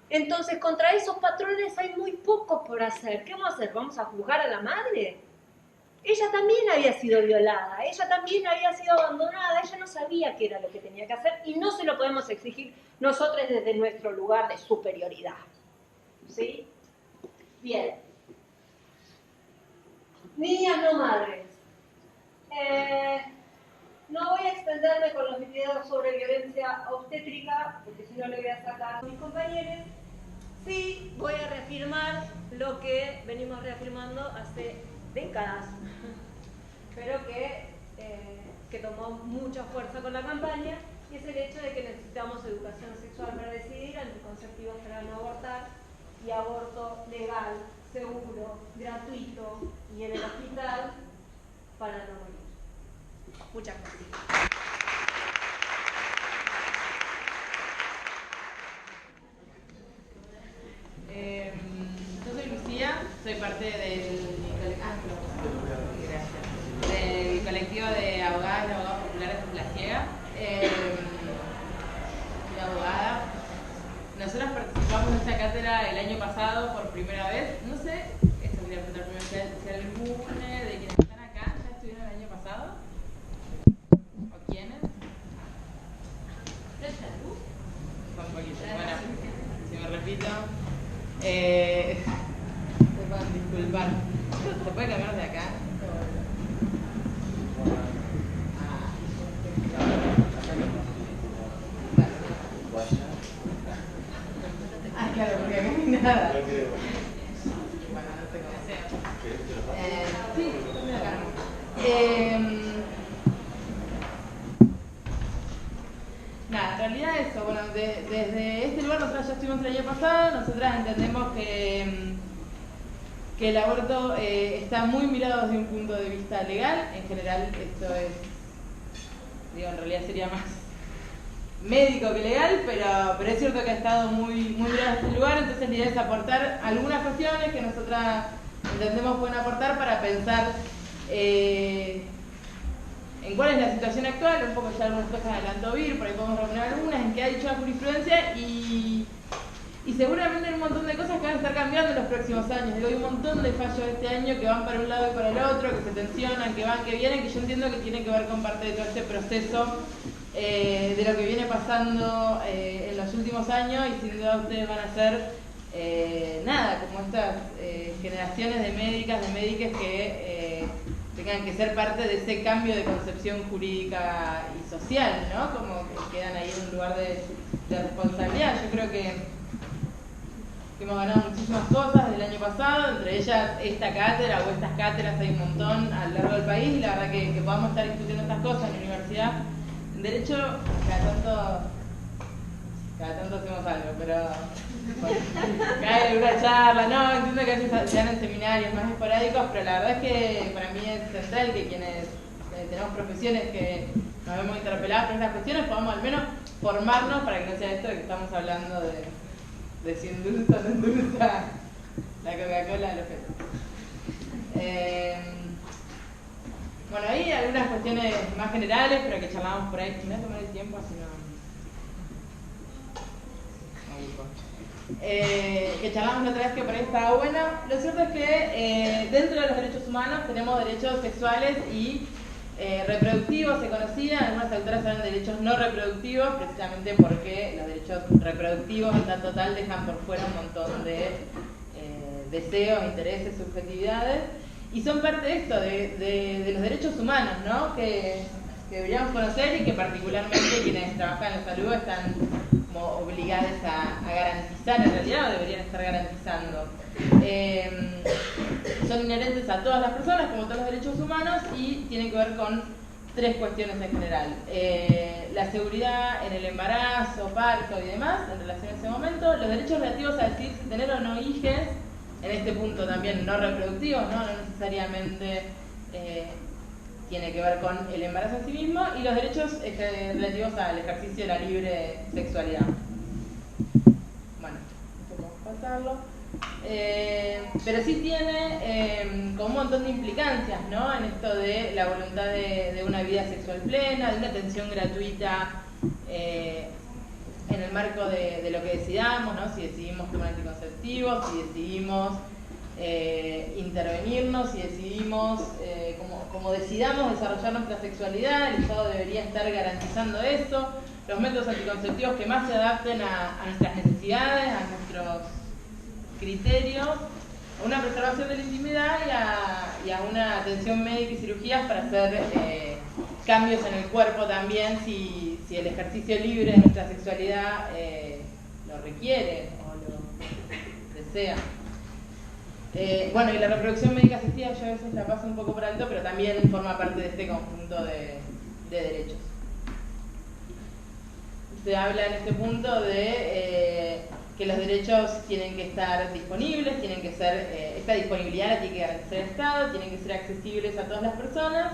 Entonces, contra esos patrones hay muy poco por hacer. ¿Qué vamos a hacer? ¿Vamos a juzgar a la madre? Ella también había sido violada, ella también había sido abandonada, ella no sabía qué era lo que tenía que hacer y no se lo podemos exigir nosotros desde nuestro lugar de superioridad. ¿Sí? Bien. Niñas no madres. No voy a extenderme con los videos sobre violencia obstétrica, porque si no le voy a sacar a mis compañeros. Sí, voy a reafirmar lo que venimos reafirmando hace décadas, pero que tomó mucha fuerza con la campaña, y es el hecho de que necesitamos educación sexual para decidir, anticonceptivos para no abortar y aborto legal, seguro, gratuito y en el hospital para no morir. Muchas gracias. Yo soy Lucía, soy parte del colectivo de abogadas y abogados populares de La Ciega. Soy abogada. Nosotros participamos en esta cátedra el año pasado por primera vez. No sé, esto quería preguntar primero si alguno de quienes están acá ya estuvieron el año pasado. ¿O quiénes? Un poquito. Bueno, si me repito. Disculpar. ¿Se puede cambiar de acá? Ah, claro, porque acá no hay nada. Bueno, no sé cómo sea. Sí, estoy acá. Nada, en realidad eso, bueno, desde este lugar nosotros ya estuvimos el año pasado, nosotras entendemos que el aborto está muy mirado desde un punto de vista legal. En general esto es, digo, en realidad sería más médico que legal, pero es cierto que ha estado muy mirado desde este lugar. Entonces la idea es aportar algunas cuestiones que nosotras entendemos pueden aportar para pensar en cuál es la situación actual. Un poco ya algunas cosas adelantó Vir, por ahí podemos reponer algunas, en qué ha dicho la jurisprudencia y seguramente hay un montón de cosas que van a estar cambiando en los próximos años. Digo, hay un montón de fallos este año que van para un lado y para el otro, que se tensionan, que van, que vienen, que yo entiendo que tienen que ver con parte de todo este proceso de lo que viene pasando en los últimos años, y sin duda ustedes van a ser nada, como estas generaciones de médicas, de médiques que tengan que ser parte de ese cambio de concepción jurídica y social, ¿no? Como que quedan ahí en un lugar de responsabilidad. Yo creo que hemos ganado muchísimas cosas del año pasado, entre ellas esta cátedra o estas cátedras, hay un montón a lo largo del país, y la verdad que podamos estar discutiendo estas cosas en la universidad. En derecho, cada tanto hacemos algo, pero bueno, cae una charla, no, entiendo que a veces se dan en seminarios más esporádicos, pero la verdad es que para mí es central que quienes tenemos profesiones que nos vemos interpeladas por estas cuestiones podamos al menos formarnos para que no sea esto de que estamos hablando de si endulza o no endulza la Coca-Cola de los fetos. Bueno, hay algunas cuestiones más generales, pero que charlamos por ahí. Me voy a tomar el tiempo, así no que charlamos la otra vez, que por ahí estaba bueno. Lo cierto es que dentro de los derechos humanos tenemos derechos sexuales y reproductivos. Se conocían, algunas autoras hablan de derechos no reproductivos, precisamente porque los derechos reproductivos en tanto tal dejan por fuera un montón de deseos, intereses, subjetividades, y son parte de esto, de los derechos humanos, ¿no? Que deberíamos conocer, y que particularmente quienes trabajan en la salud están como obligados a garantizar, en realidad, o deberían estar garantizando. son inherentes a todas las personas, como todos los derechos humanos, y tienen que ver con 3 cuestiones en general. La seguridad en el embarazo, parto y demás, en relación a ese momento. Los derechos relativos a decidir si tener o no hijes, en este punto también no reproductivos, no necesariamente tiene que ver con el embarazo en sí mismo. Y los derechos relativos al ejercicio de la libre sexualidad. Bueno, esto podemos pasarlo. Pero sí tiene como un montón de implicancias, ¿no? En esto de la voluntad de una vida sexual plena, de una atención gratuita en el marco de lo que decidamos, ¿no? Si decidimos tomar anticonceptivos, si decidimos intervenirnos, si decidimos, como decidamos desarrollar nuestra sexualidad, el Estado debería estar garantizando eso, los métodos anticonceptivos que más se adapten a nuestras necesidades, a nuestros criterios, a una preservación de la intimidad y a una atención médica y cirugías para hacer cambios en el cuerpo también si el ejercicio libre de nuestra sexualidad lo requiere o lo desea. Bueno, y la reproducción médica asistida yo a veces la paso un poco por alto, pero también forma parte de este conjunto de derechos. Se habla en este punto de que los derechos tienen que estar disponibles, tienen que ser, esta disponibilidad la tiene que garantizar el Estado, tienen que ser accesibles a todas las personas.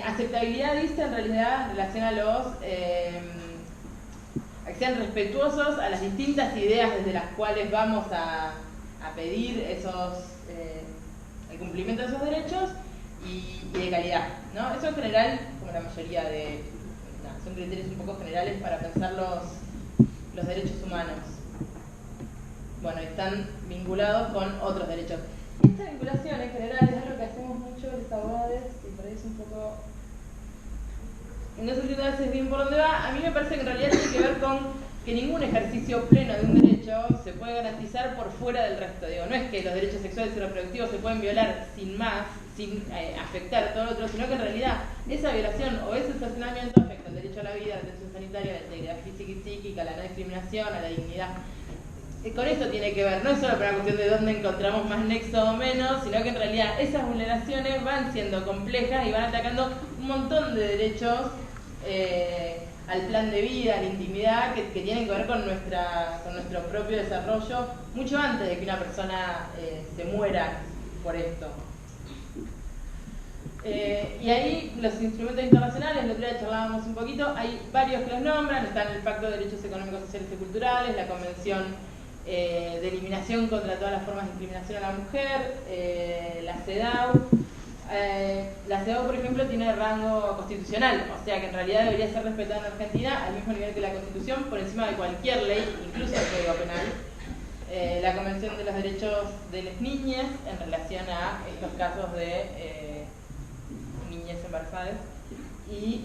Aceptabilidad dice en realidad en relación a los a que sean respetuosos a las distintas ideas desde las cuales vamos a pedir el cumplimiento de esos derechos y de calidad, ¿no? Eso en general, como la mayoría son criterios un poco generales para pensar los derechos humanos. Bueno, están vinculados con otros derechos. Esta vinculación en general es algo que hacemos mucho los abogados y por ahí es un poco... No sé si una vez es bien por dónde va. A mí me parece que en realidad tiene que ver con que ningún ejercicio pleno de un derecho se puede garantizar por fuera del resto. Digo, no es que los derechos sexuales y reproductivos se pueden violar sin más, sin afectar todo lo otro, sino que en realidad esa violación o ese cercenamiento afecta al derecho a la vida, a la atención sanitaria, a la integridad física y psíquica, a la no discriminación, a la dignidad. Con eso tiene que ver, no es solo por una cuestión de dónde encontramos más nexo o menos, sino que en realidad esas vulneraciones van siendo complejas y van atacando un montón de derechos al plan de vida, a la intimidad, que tienen que ver con nuestro propio desarrollo, mucho antes de que una persona se muera por esto. Y ahí los instrumentos internacionales, el otro día charlábamos un poquito, hay varios que los nombran, están el Pacto de Derechos Económicos, Sociales y Culturales, la Convención de Eliminación contra todas las formas de discriminación a la mujer, la CEDAW. La CEDAW, por ejemplo, tiene rango constitucional, o sea que en realidad debería ser respetada en Argentina al mismo nivel que la Constitución, por encima de cualquier ley, incluso el Código Penal. La Convención de los Derechos de las Niñas en relación a estos casos de niñas embarazadas, y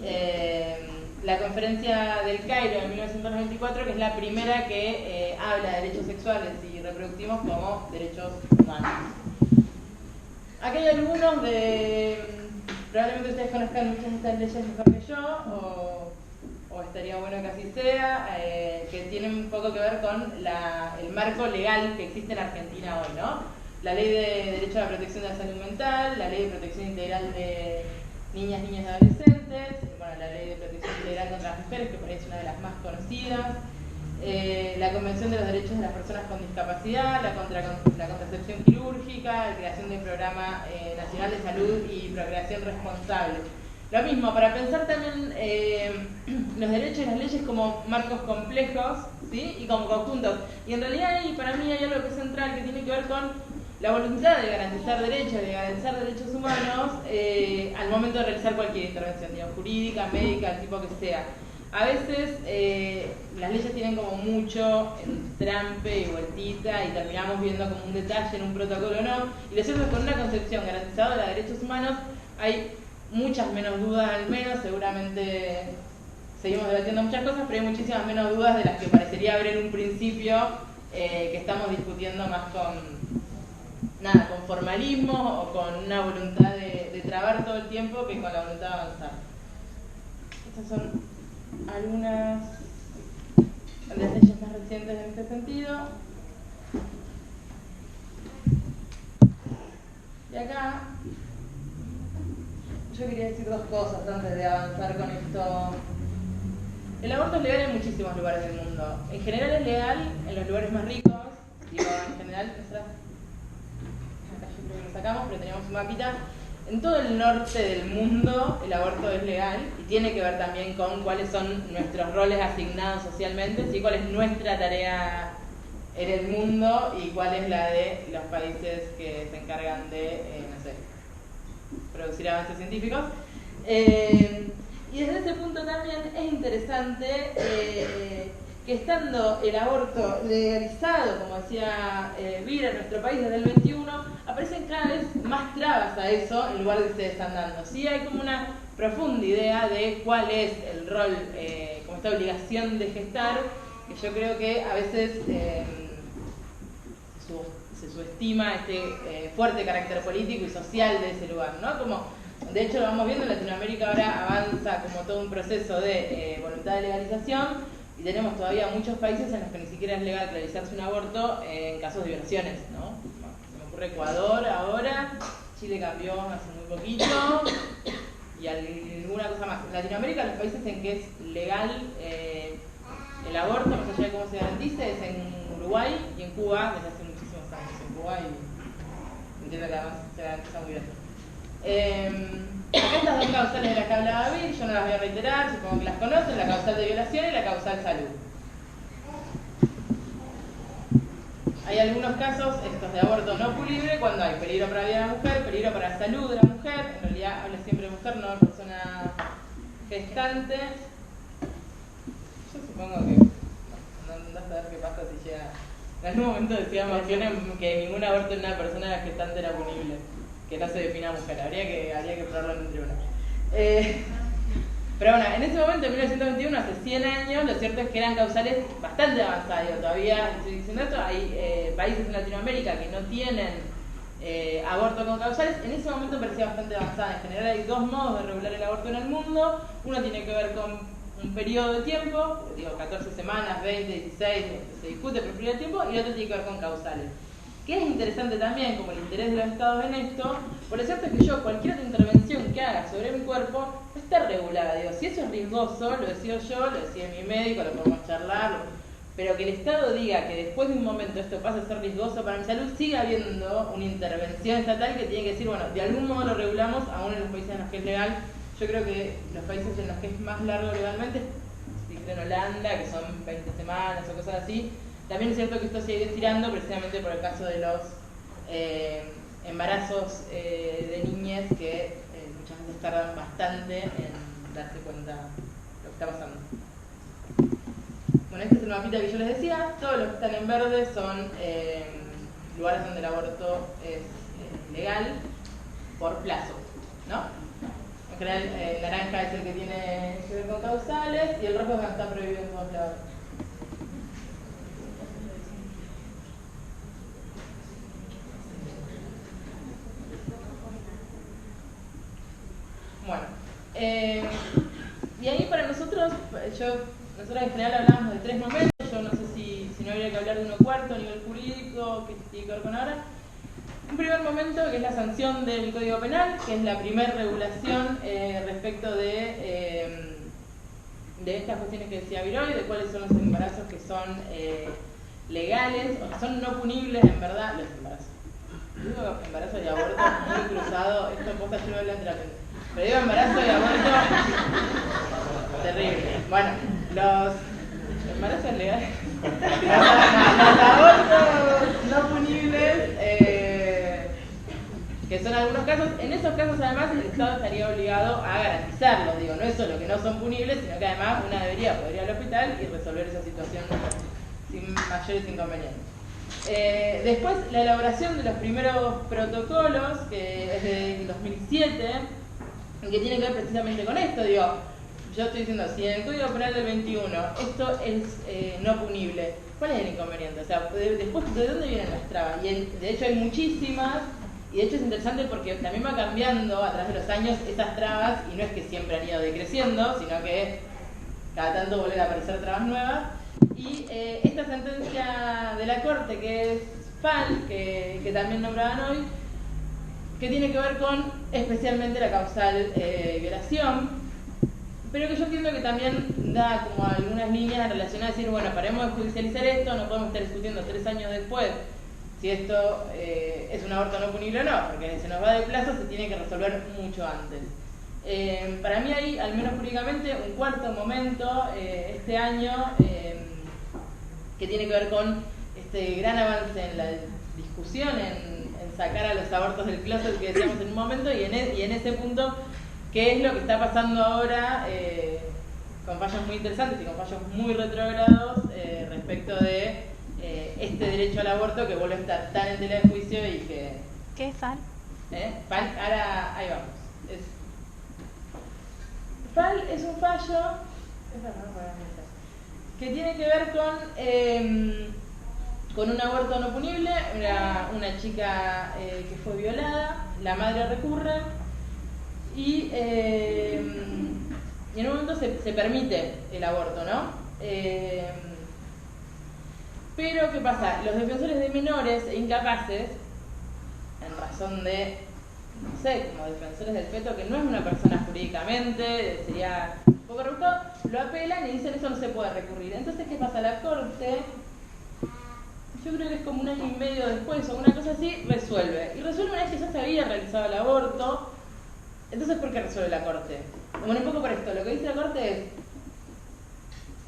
la Conferencia del Cairo de 1994, que es la primera que habla de derechos sexuales y reproductivos como derechos humanos. Aquí hay algunos probablemente ustedes conozcan muchas de estas leyes mejor que yo, o estaría bueno que así sea, que tienen un poco que ver con el marco legal que existe en Argentina hoy, ¿no? La Ley de Derecho a la Protección de la Salud Mental, la Ley de Protección Integral de Niñas, Niños y Adolescentes, bueno, la Ley de Protección Integral contra las Mujeres, que por ahí es una de las más conocidas, la Convención de los Derechos de las Personas con Discapacidad, la contracepción quirúrgica, la creación del Programa Nacional de Salud y Procreación Responsable. Lo mismo, para pensar también los derechos y las leyes como marcos complejos, ¿sí? Y como conjuntos. Y en realidad ahí, para mí, hay algo que es central que tiene que ver con la voluntad de garantizar derechos, de garantizar derechos humanos al momento de realizar cualquier intervención, digamos, jurídica, médica, el tipo que sea. A veces las leyes tienen como mucho entrampe y vueltita y terminamos viendo como un detalle en un protocolo, ¿no? Y lo cierto es que con una concepción garantizadora de derechos humanos hay muchas menos dudas, al menos, seguramente seguimos debatiendo muchas cosas, pero hay muchísimas menos dudas de las que parecería haber en un principio, que estamos discutiendo más con formalismo o con una voluntad de trabar todo el tiempo que con la voluntad de avanzar. Estas son algunas de las leyes más recientes en este sentido. Y acá yo quería decir dos cosas antes de avanzar con esto. El aborto es legal en muchísimos lugares del mundo. En general es legal en los lugares más ricos. Digo, en general, acá yo creo que lo sacamos, pero teníamos un mapita. En todo el norte del mundo el aborto es legal y tiene que ver también con cuáles son nuestros roles asignados socialmente, ¿sí? Cuál es nuestra tarea en el mundo y cuál es la de los países que se encargan de, no sé, producir avances científicos. Y desde ese punto también es interesante que estando el aborto legalizado, como decía Vira, en nuestro país desde el 21, aparecen cada vez más trabas a eso en lugar de que se están dando. Sí hay como una profunda idea de cuál es el rol, como esta obligación de gestar, que yo creo que a veces se subestima este fuerte carácter político y social de ese lugar, ¿no? Como, de hecho lo vamos viendo, en Latinoamérica ahora avanza como todo un proceso de voluntad de legalización y tenemos todavía muchos países en los que ni siquiera es legal realizarse un aborto en casos de violaciones, ¿no? Se me ocurre Ecuador ahora, Chile cambió hace muy poquito y alguna cosa más. En Latinoamérica los países en que es legal el aborto, más allá de cómo se garantice, es en Uruguay y en Cuba desde hace muchísimos años. En Cuba y entiendo que además se garantiza muy bien. Acá estas dos causales de las que hablaba Bill, yo no las voy a reiterar, supongo que las conocen, la causal de violación y la causal salud. Hay algunos casos, estos de aborto no punible, cuando hay peligro para la vida de la mujer, peligro para la salud de la mujer, en realidad habla siempre de mujer, no de persona gestante. Yo supongo que no a saber qué pasa si llega. En algún momento decía Marcione que ningún aborto en una persona gestante era punible, que no se defina mujer, habría que probarlo en un tribunal. Pero bueno, en ese momento, en 1921, hace 100 años, lo cierto es que eran causales bastante avanzadas. Todavía, estoy diciendo esto, hay países en Latinoamérica que no tienen aborto con causales. En ese momento parecía bastante avanzada. En general hay dos modos de regular el aborto en el mundo. Uno tiene que ver con un periodo de tiempo, digo 14 semanas, 20, 16, se discute por periodo de tiempo, y el otro tiene que ver con causales. Que es interesante también, como el interés de los estados en esto, por lo cierto es que yo, cualquier otra intervención que haga sobre mi cuerpo, está regulada. Digo, si eso es riesgoso, lo decido yo, lo decide mi médico, lo podemos charlar, pero que el Estado diga que después de un momento esto pasa a ser riesgoso para mi salud, sigue habiendo una intervención estatal que tiene que decir, bueno, de algún modo lo regulamos, aún en los países en los que es legal. Yo creo que los países en los que es más largo legalmente, en Holanda, que son 20 semanas o cosas así. También es cierto que esto se ha ido estirando precisamente por el caso de los embarazos de niñez que muchas veces tardan bastante en darse cuenta de lo que está pasando. Bueno, este es el mapita que yo les decía. Todos los que están en verde son lugares donde el aborto es legal por plazo, ¿no? En general, el naranja es el que tiene que ver con causales y el rojo es el que está prohibido en todos lados. Bueno, y ahí para nosotros en general hablábamos de tres momentos. Yo no sé si no habría que hablar de uno cuarto a nivel jurídico, que tiene que ver con ahora. Un primer momento que es la sanción del Código Penal, que es la primera regulación respecto de estas cuestiones que decía Viroy, de cuáles son los embarazos que son legales o que son no punibles en verdad. Los embarazos. Digo embarazo y aborto muy cruzado, esto en posta yo no hablo entre la mente. Pero digo embarazo y aborto terrible. Bueno, los embarazos legales, los abortos no punibles, que son algunos casos, en esos casos además el Estado estaría obligado a garantizarlos, digo, no es solo que no son punibles, sino que además una poder ir al hospital y resolver esa situación sin mayores inconvenientes. Después la elaboración de los primeros protocolos, que es de 2007, que tiene que ver precisamente con esto, digo, yo estoy diciendo, si en el Código Penal del 21 esto es no punible, ¿cuál es el inconveniente? O sea, después, ¿de dónde vienen las trabas? Y de hecho hay muchísimas. Y de hecho es interesante porque también va cambiando a través de los años esas trabas, y no es que siempre han ido decreciendo, sino que cada tanto vuelven a aparecer trabas nuevas. Y esta sentencia de la Corte, que es FAL, que también nombraban hoy, que tiene que ver con especialmente la causal violación, pero que yo entiendo que también da como algunas líneas relacionadas a decir, bueno, paremos de judicializar esto, no podemos estar discutiendo 3 años después si esto es un aborto no punible o no, porque se nos va de plazo, se tiene que resolver mucho antes. Para mí hay, al menos jurídicamente, un cuarto momento este año que tiene que ver con este gran avance en la discusión, en sacar a los abortos del closet que decíamos en un momento, y en ese punto, ¿qué es lo que está pasando ahora con fallos muy interesantes y con fallos muy retrógrados respecto de este derecho al aborto que vuelve a estar tan en tela de juicio y que... ¿Qué es FAL? FAL, ahora ahí vamos. FAL es un fallo que tiene que ver con un aborto no punible, una chica que fue violada, la madre recurre y en un momento se permite el aborto, ¿no? Pero, ¿qué pasa? Los defensores de menores e incapaces, en razón de, no sé, como defensores del feto, que no es una persona jurídicamente, sería un poco rebuscado, lo apelan y dicen eso no se puede recurrir. Entonces, ¿qué pasa? La Corte, yo creo que es como 1 año y medio después o una cosa así, resuelve. Y resuelve una vez que ya se había realizado el aborto. Entonces, ¿por qué resuelve la Corte? Bueno, un poco por esto. Lo que dice la Corte es,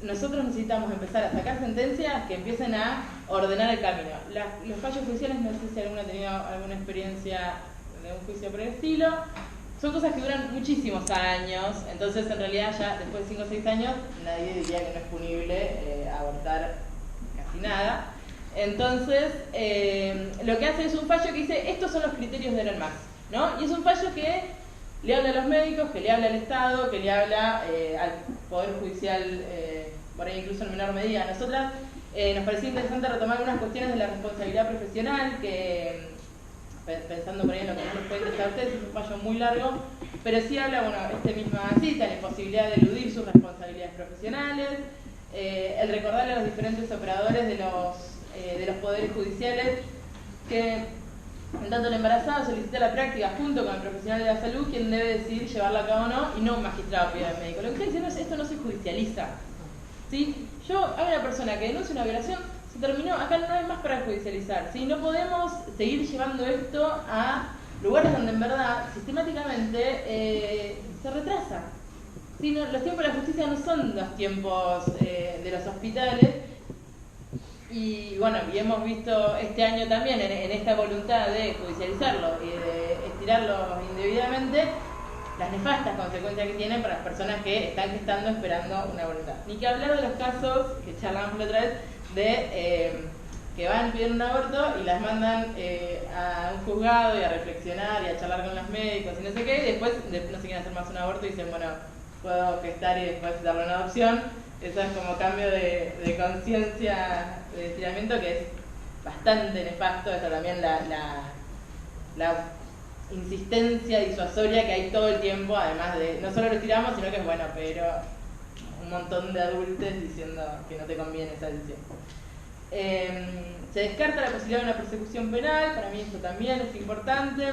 nosotros necesitamos empezar a sacar sentencias que empiecen a ordenar el camino. Los fallos judiciales, no sé si alguno ha tenido alguna experiencia de un juicio por el estilo, son cosas que duran muchísimos años, entonces en realidad ya después de 5 o 6 años nadie diría que no es punible abortar casi nada. Entonces, lo que hace es un fallo que dice, estos son los criterios del ENMAS, ¿no? Y es un fallo que le habla a los médicos, que le habla al Estado, que le habla al Poder Judicial, por ahí incluso en menor medida. A nosotras nos parecía interesante retomar algunas cuestiones de la responsabilidad profesional, que pensando por ahí en lo que no les puede interesar a ustedes, es un fallo muy largo, pero sí habla, bueno, misma cita, la imposibilidad de eludir sus responsabilidades profesionales, el recordarle a los diferentes operadores de los poderes judiciales que en tanto la embarazada solicita la práctica junto con el profesional de la salud, quien debe decidir llevarla a cabo o no, y no un magistrado privado médico. Lo que estoy diciendo es esto no se judicializa, ¿sí? Hay una persona que denuncia una violación, se terminó, acá no hay más para judicializar, ¿sí? No podemos seguir llevando esto a lugares donde en verdad sistemáticamente se retrasa, ¿sí? Los tiempos de la justicia no son los tiempos de los hospitales. Y bueno, y hemos visto este año también en esta voluntad de judicializarlo y de estirarlo indebidamente, las nefastas consecuencias que tienen para las personas que están gestando esperando una voluntad. Ni que hablar de los casos que charlamos la otra vez de que van, piden un aborto y las mandan a un juzgado y a reflexionar y a charlar con los médicos y no sé qué, y después no se quieren hacer más un aborto y dicen, bueno, puedo gestar y después darle una adopción. Eso es como cambio de conciencia de estiramiento que es bastante nefasto. Eso también la insistencia disuasoria que hay todo el tiempo, además de, no solo lo estiramos, sino que es bueno, pero un montón de adultos diciendo que no te conviene esa decisión. Se descarta la posibilidad de una persecución penal, para mí eso también es importante.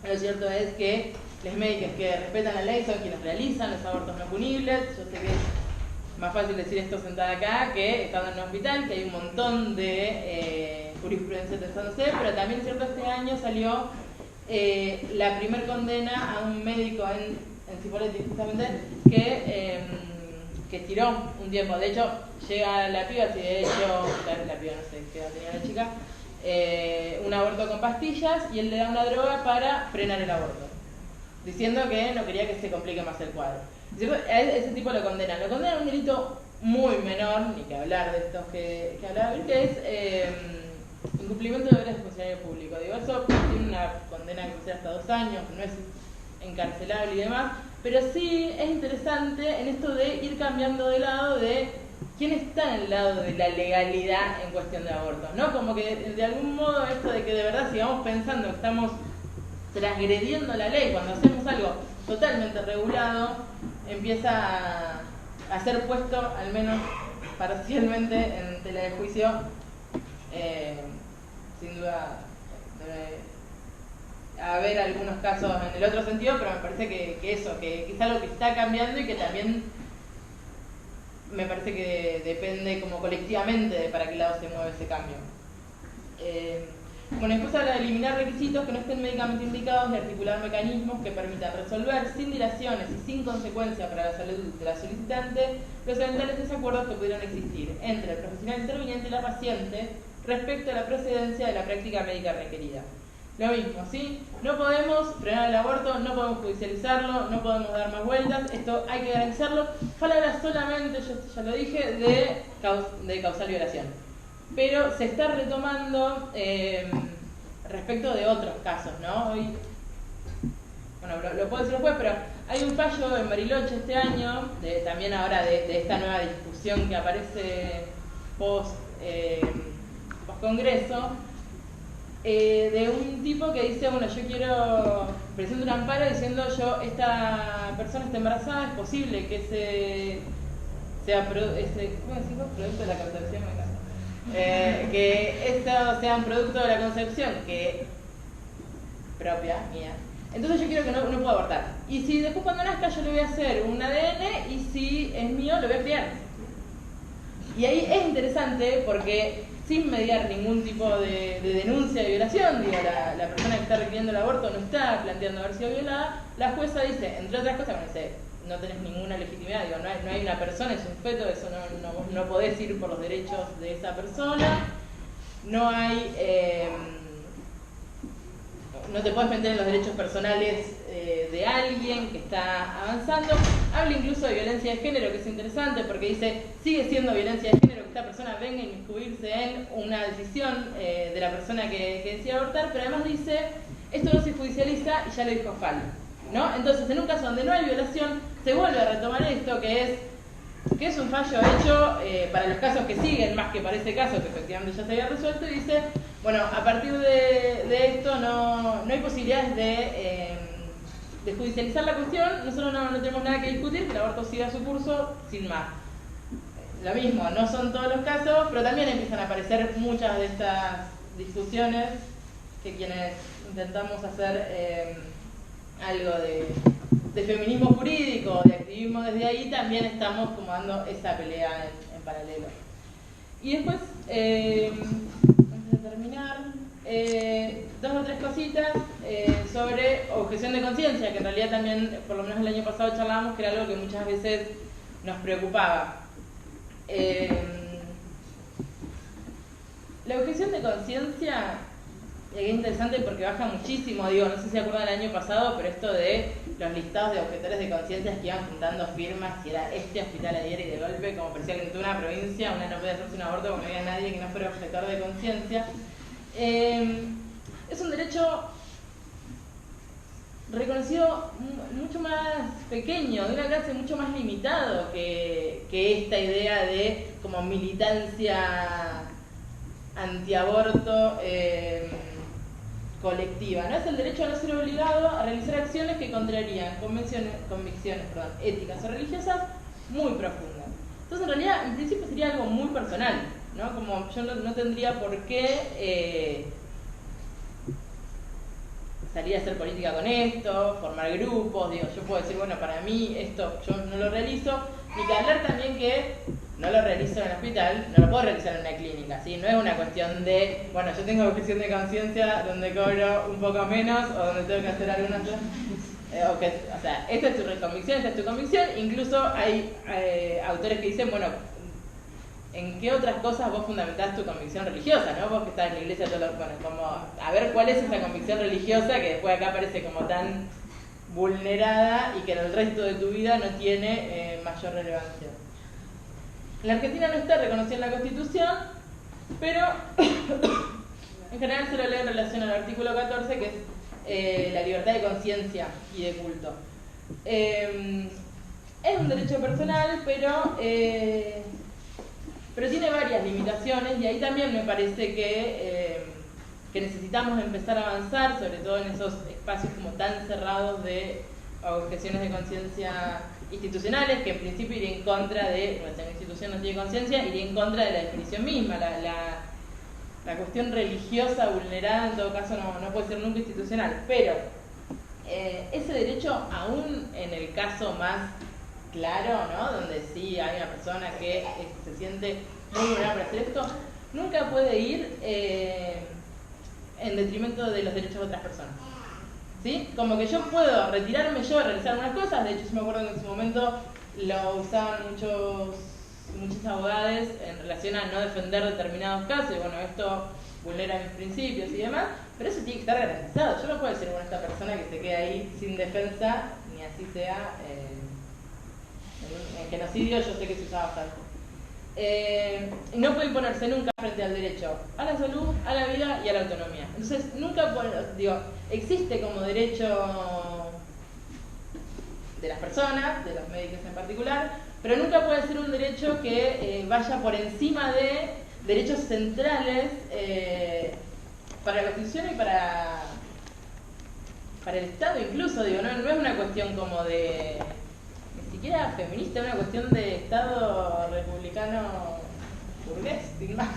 Lo cierto es que los médicos que respetan la ley son quienes realizan los abortos no punibles. Yo sé que es más fácil decir esto sentada acá que estando en un hospital, que hay un montón de jurisprudencia pensándose, pero también es cierto, este año salió la primer condena a un médico en Cipolletti, justamente, que tiró un tiempo. De hecho, llega la piba, si de hecho, la piba no sé qué edad tenía la chica, un aborto con pastillas, y él le da una droga para frenar el aborto, diciendo que no quería que se complique más el cuadro. A ese tipo lo condenan a un delito muy menor, ni que hablar de estos que hablaba, que es incumplimiento de deberes de funcionario público. Digo, eso tiene una condena que sea hasta 2 años, no es encarcelable y demás, pero sí es interesante en esto de ir cambiando de lado de quién está en el lado de la legalidad en cuestión de abortos, ¿no? Como que de algún modo esto de que de verdad sigamos pensando que estamos transgrediendo la ley cuando hacemos algo totalmente regulado, empieza a ser puesto, al menos parcialmente, en tela de juicio. Sin duda debe haber algunos casos en el otro sentido, pero me parece que es algo que está cambiando y que también me parece que depende como colectivamente de para qué lado se mueve ese cambio. Bueno, después habla de eliminar requisitos que no estén médicamente indicados y articular mecanismos que permitan resolver sin dilaciones y sin consecuencia para la salud de la solicitante los eventuales desacuerdos que pudieran existir entre el profesional interviniente y la paciente respecto a la procedencia de la práctica médica requerida. Lo mismo, ¿sí? No podemos frenar el aborto, no podemos judicializarlo, no podemos dar más vueltas, esto hay que garantizarlo. Habla solamente, yo ya lo dije, de causal violación. Pero se está retomando respecto de otros casos, ¿no? Hoy, bueno, lo puedo decir después, pero hay un fallo en Bariloche este año, también ahora de esta nueva discusión que aparece post-congreso, de un tipo que dice, bueno, yo presento un amparo diciendo esta persona está embarazada, es posible que sea ¿cómo decimos? Producto de la concepción, me encanta. Que esto sea un producto de la concepción propia, mía. Entonces yo quiero que no puedo abortar. Y si después cuando nazca yo le voy a hacer un ADN y si es mío lo voy a criar. Y ahí es interesante porque sin mediar ningún tipo de denuncia de violación, digo, la persona que está requiriendo el aborto no está planteando haber sido violada, la jueza dice, entre otras cosas, bueno, dice, no tenés ninguna legitimidad, digo, no hay una persona, es un feto, eso no podés ir por los derechos de esa persona, no te puedes meter en los derechos personales de alguien que está avanzando. Habla incluso de violencia de género, que es interesante porque dice, sigue siendo violencia de género que esta persona venga a inmiscuirse en una decisión de la persona que decide abortar, pero además dice, esto no se judicializa y ya lo dijo Fal, ¿no? Entonces, en un caso donde no hay violación, se vuelve a retomar esto que es un fallo hecho para los casos que siguen, más que para ese caso que efectivamente ya se había resuelto, y dice, bueno, a partir de esto no hay posibilidades de judicializar la cuestión, nosotros no tenemos nada que discutir, que el aborto siga su curso sin más. Lo mismo, no son todos los casos, pero también empiezan a aparecer muchas de estas discusiones que quienes intentamos hacer algo de feminismo jurídico, de activismo desde ahí, también estamos como dando esa pelea en paralelo. Y después, antes de terminar, dos o tres cositas sobre objeción de conciencia, que en realidad también, por lo menos el año pasado charlábamos, que era algo que muchas veces nos preocupaba. La objeción de conciencia es interesante porque baja muchísimo, digo, no sé si se acuerdan del año pasado, pero esto de los listados de objetores de conciencia que iban juntando firmas, y era este hospital ayer y de golpe, como parecía que en toda una provincia una no podía hacerse un aborto porque no había nadie que no fuera objetor de conciencia. Es un derecho reconocido mucho más pequeño, de una clase mucho más limitado que esta idea de como militancia antiaborto colectiva, ¿no? Es el derecho a no ser obligado a realizar acciones que contrarían convicciones éticas o religiosas muy profundas. Entonces, en realidad, en principio sería algo muy personal, ¿no? Como yo no tendría por qué salir a hacer política con esto, formar grupos, digo, yo puedo decir, bueno, para mí esto yo no lo realizo, ni que hablar también que no lo realizo en el hospital, no lo puedo realizar en una clínica, ¿sí? No es una cuestión de, bueno, yo tengo objeción de conciencia donde cobro un poco menos o donde tengo que hacer algunas cosas. O sea, esta es tu convicción, esta es tu convicción. Incluso hay autores que dicen, bueno, ¿en qué otras cosas vos fundamentás tu convicción religiosa, ¿no? Vos que estás en la iglesia, bueno, como a ver cuál es esa convicción religiosa que después acá parece como tan vulnerada y que en el resto de tu vida no tiene mayor relevancia. La Argentina no está reconocida en la Constitución, pero en general se lo lee en relación al artículo 14, que es la libertad de conciencia y de culto. Es un derecho personal, pero tiene varias limitaciones, y ahí también me parece que necesitamos empezar a avanzar, sobre todo en esos espacios como tan cerrados de objeciones de conciencia institucionales, que en principio iría en contra de, bueno, si una institución no tiene conciencia, iría en contra de la definición misma. la cuestión religiosa vulnerada en todo caso no puede ser nunca institucional, pero ese derecho, aún en el caso más claro, ¿no? Donde sí hay una persona que se siente muy vulnerable para hacer esto, nunca puede ir en detrimento de los derechos de otras personas. ¿Sí? Como que yo puedo retirarme yo, realizar unas cosas, de hecho yo me acuerdo que en su momento lo usaban muchos abogados en relación a no defender determinados casos, y bueno, esto vulnera mis principios y demás, pero eso tiene que estar garantizado. Yo no puedo decir, bueno, esta persona que se queda ahí sin defensa, ni así sea, en genocidio yo sé que se usaba bastante. No puede imponerse nunca frente al derecho a la salud, a la vida y a la autonomía. Entonces, nunca, existe como derecho de las personas, de los médicos en particular, pero nunca puede ser un derecho que vaya por encima de derechos centrales para la Constitución y para el Estado incluso, no es una cuestión como de ni siquiera feminista, es una cuestión de Estado republicano burgués, sin más.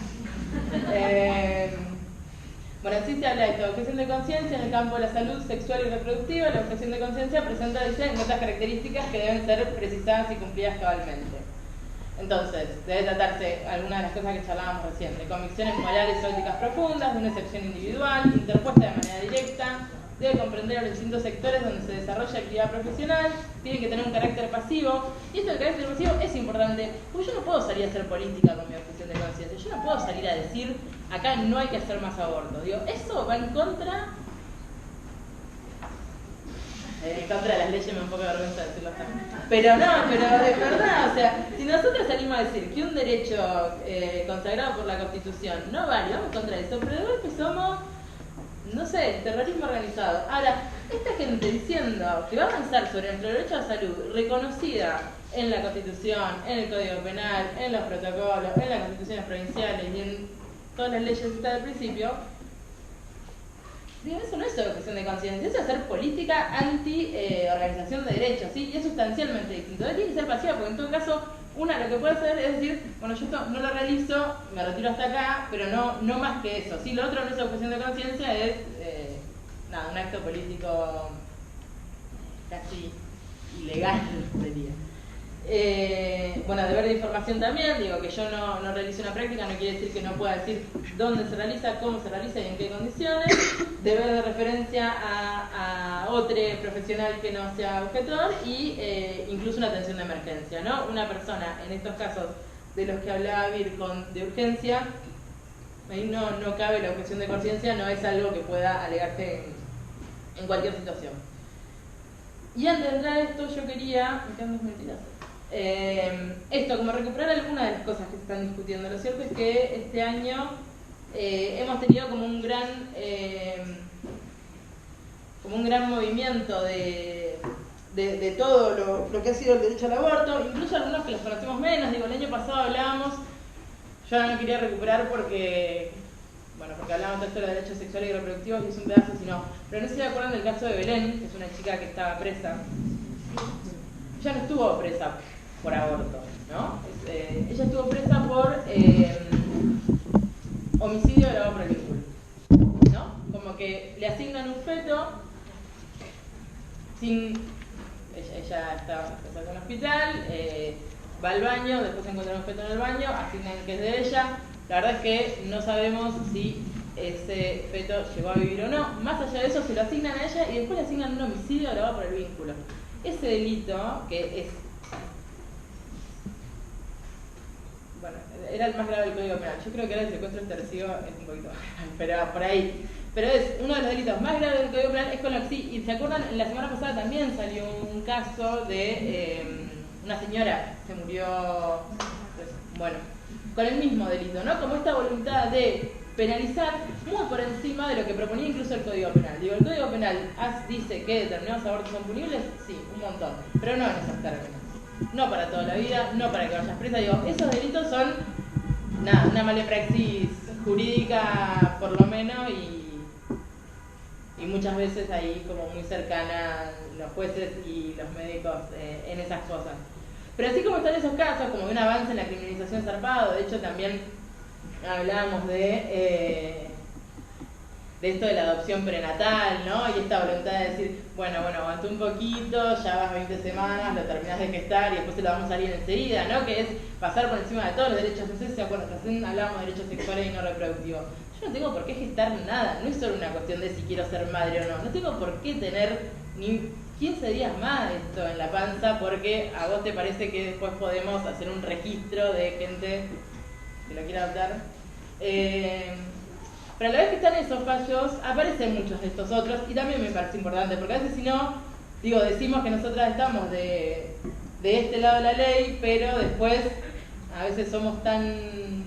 Bueno, así se habla de esto, objeción de conciencia en el campo de la salud sexual y reproductiva. La objeción de conciencia presenta, dice, notas características que deben ser precisadas y cumplidas cabalmente. Entonces, debe tratarse algunas de las cosas que charlábamos recién, de convicciones morales o éticas profundas, de una excepción individual, interpuesta de manera directa, debe comprender a los distintos sectores donde se desarrolla actividad profesional, tiene que tener un carácter pasivo, y esto del carácter pasivo es importante, porque yo no puedo salir a hacer política con mi objeción de conciencia, yo no puedo salir a decir, acá no hay que hacer más aborto, eso va en contra de las leyes, me da un poco de vergüenza decirlo hasta. Pero de verdad, o sea, si nosotros salimos a decir que un derecho consagrado por la Constitución no vale, vamos contra eso, pero de golpe somos, no sé, terrorismo organizado. Ahora, esta gente diciendo que va a avanzar sobre nuestro derecho a la salud, reconocida en la Constitución, en el Código Penal, en los protocolos, en las constituciones provinciales y en todas las leyes hasta del principio, eso no es objeción de conciencia, eso es hacer política anti-organización de derechos, ¿sí? Y es sustancialmente distinto. Tiene que ser pasiva, porque en todo caso, una lo que puede hacer es decir, bueno, yo esto no lo realizo, me retiro hasta acá, pero no más que eso. ¿Sí? Lo otro no es objeción de conciencia, es un acto político casi ilegal, sería. Deber de información también, digo que yo no realice una práctica no quiere decir que no pueda decir dónde se realiza, cómo se realiza y en qué condiciones. Deber de referencia a otro profesional que no sea objetor y incluso una atención de emergencia, ¿no? Una persona, en estos casos de los que hablaba Vir de urgencia, ahí no cabe la objeción de conciencia, no es algo que pueda alegarse en cualquier situación. Y antes de entrar a esto yo quería, me quedan 2 minutitos, esto, como recuperar algunas de las cosas que se están discutiendo. Lo cierto es que este año hemos tenido como un gran movimiento de todo lo que ha sido el derecho al aborto, incluso algunos que los conocemos menos. Digo, el año pasado hablábamos, yo no quería recuperar porque hablábamos de esto de derechos sexuales y reproductivos y es un pedazo, pero no sé si se acuerdan del caso de Belén, que es una chica que estaba presa. Ella no estuvo presa por aborto, ¿no? Ella estuvo presa por homicidio agravado por el vínculo, ¿no? Como que le asignan un feto sin... Ella estaba en un hospital, va al baño, después encuentra un feto en el baño, asignan que es de ella. La verdad es que no sabemos si ese feto llegó a vivir o no. Más allá de eso, se lo asignan a ella y después le asignan un homicidio agravado por el vínculo. Ese delito, que es... era el más grave del Código Penal. Yo creo que ahora el secuestro extorsivo es un poquito más grave, pero por ahí. Pero es uno de los delitos más graves del Código Penal, es con lo que sí. Y se acuerdan, la semana pasada también salió un caso de una señora que se murió, con el mismo delito, ¿no? Como esta voluntad de penalizar muy por encima de lo que proponía incluso el Código Penal. Digo, el Código Penal dice que determinados abortos son punibles, sí, un montón, pero no en esos términos. No para toda la vida, no para que vayas presa. Digo, esos delitos son una mala praxis jurídica por lo menos y muchas veces ahí como muy cercana los jueces y los médicos en esas cosas. Pero así como están esos casos, como de un avance en la criminalización zarpado, de hecho también hablábamos de esto de la adopción prenatal, ¿no? Y esta voluntad de decir, bueno, aguantó un poquito, ya vas 20 semanas, lo terminás de gestar y después se lo vamos a salir enseguida, ¿no? Que es pasar por encima de todos los derechos. No sé si se acuerdan, recién hablábamos de derechos sexuales y no reproductivos. Yo no tengo por qué gestar nada, no es solo una cuestión de si quiero ser madre o no. No tengo por qué tener ni 15 días más de esto en la panza porque a vos te parece que después podemos hacer un registro de gente que lo quiera adoptar. Pero a la vez que están esos fallos, aparecen muchos de estos otros, y también me parece importante, porque a veces si no, decimos que nosotras estamos de este lado de la ley, pero después a veces somos tan...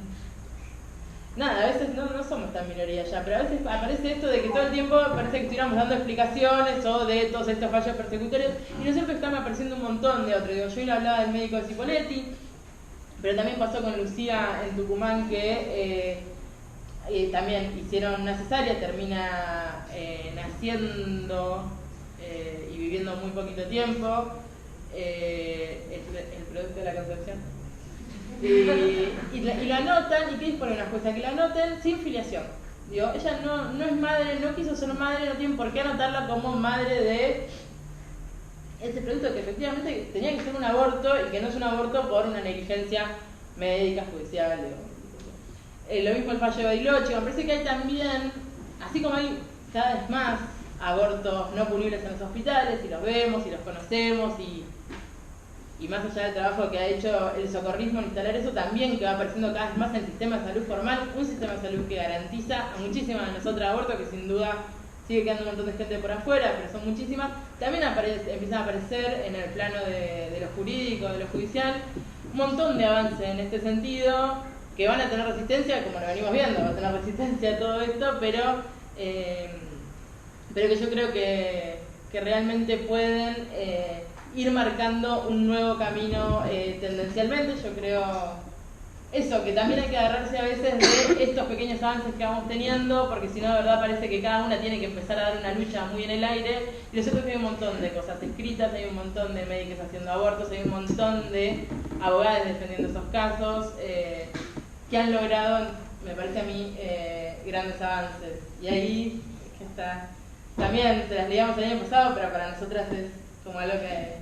Nada, a veces no somos tan minoría ya, pero a veces aparece esto de que todo el tiempo parece que estuviéramos dando explicaciones o de todos estos fallos persecutorios, y no siempre están apareciendo un montón de otros. Yo hoy le hablaba del médico de Cipoletti, pero también pasó con Lucía en Tucumán que... también hicieron una cesárea, termina naciendo y viviendo muy poquito tiempo, el producto de la concepción. Y la anotan, ¿y qué dispone una jueza? Que la anoten sin filiación. Digo, ella no es madre, no quiso ser madre, no tiene por qué anotarla como madre de ese producto que efectivamente tenía que ser un aborto y que no es un aborto por una negligencia médica, judicial, lo mismo el fallo de Bariloche. Me parece que hay también, así como hay cada vez más abortos no punibles en los hospitales, y los vemos y los conocemos, y más allá del trabajo que ha hecho el socorrismo en instalar eso, también que va apareciendo cada vez más en el sistema de salud formal, un sistema de salud que garantiza a muchísimas de nosotras abortos, que sin duda sigue quedando un montón de gente por afuera, pero son muchísimas. También empiezan a aparecer en el plano de lo jurídico, de lo judicial, un montón de avances en este sentido, que van a tener resistencia, como lo venimos viendo, va a tener resistencia a todo esto, pero que yo creo que realmente pueden ir marcando un nuevo camino tendencialmente. Yo creo eso, que también hay que agarrarse a veces de estos pequeños avances que vamos teniendo, porque si no, de verdad parece que cada una tiene que empezar a dar una lucha muy en el aire, y nosotros hay un montón de cosas escritas, hay un montón de médicos haciendo abortos, hay un montón de abogados defendiendo esos casos, que han logrado, me parece a mí, grandes avances. Y ahí está. También te las leíamos el año pasado, pero para nosotras es como algo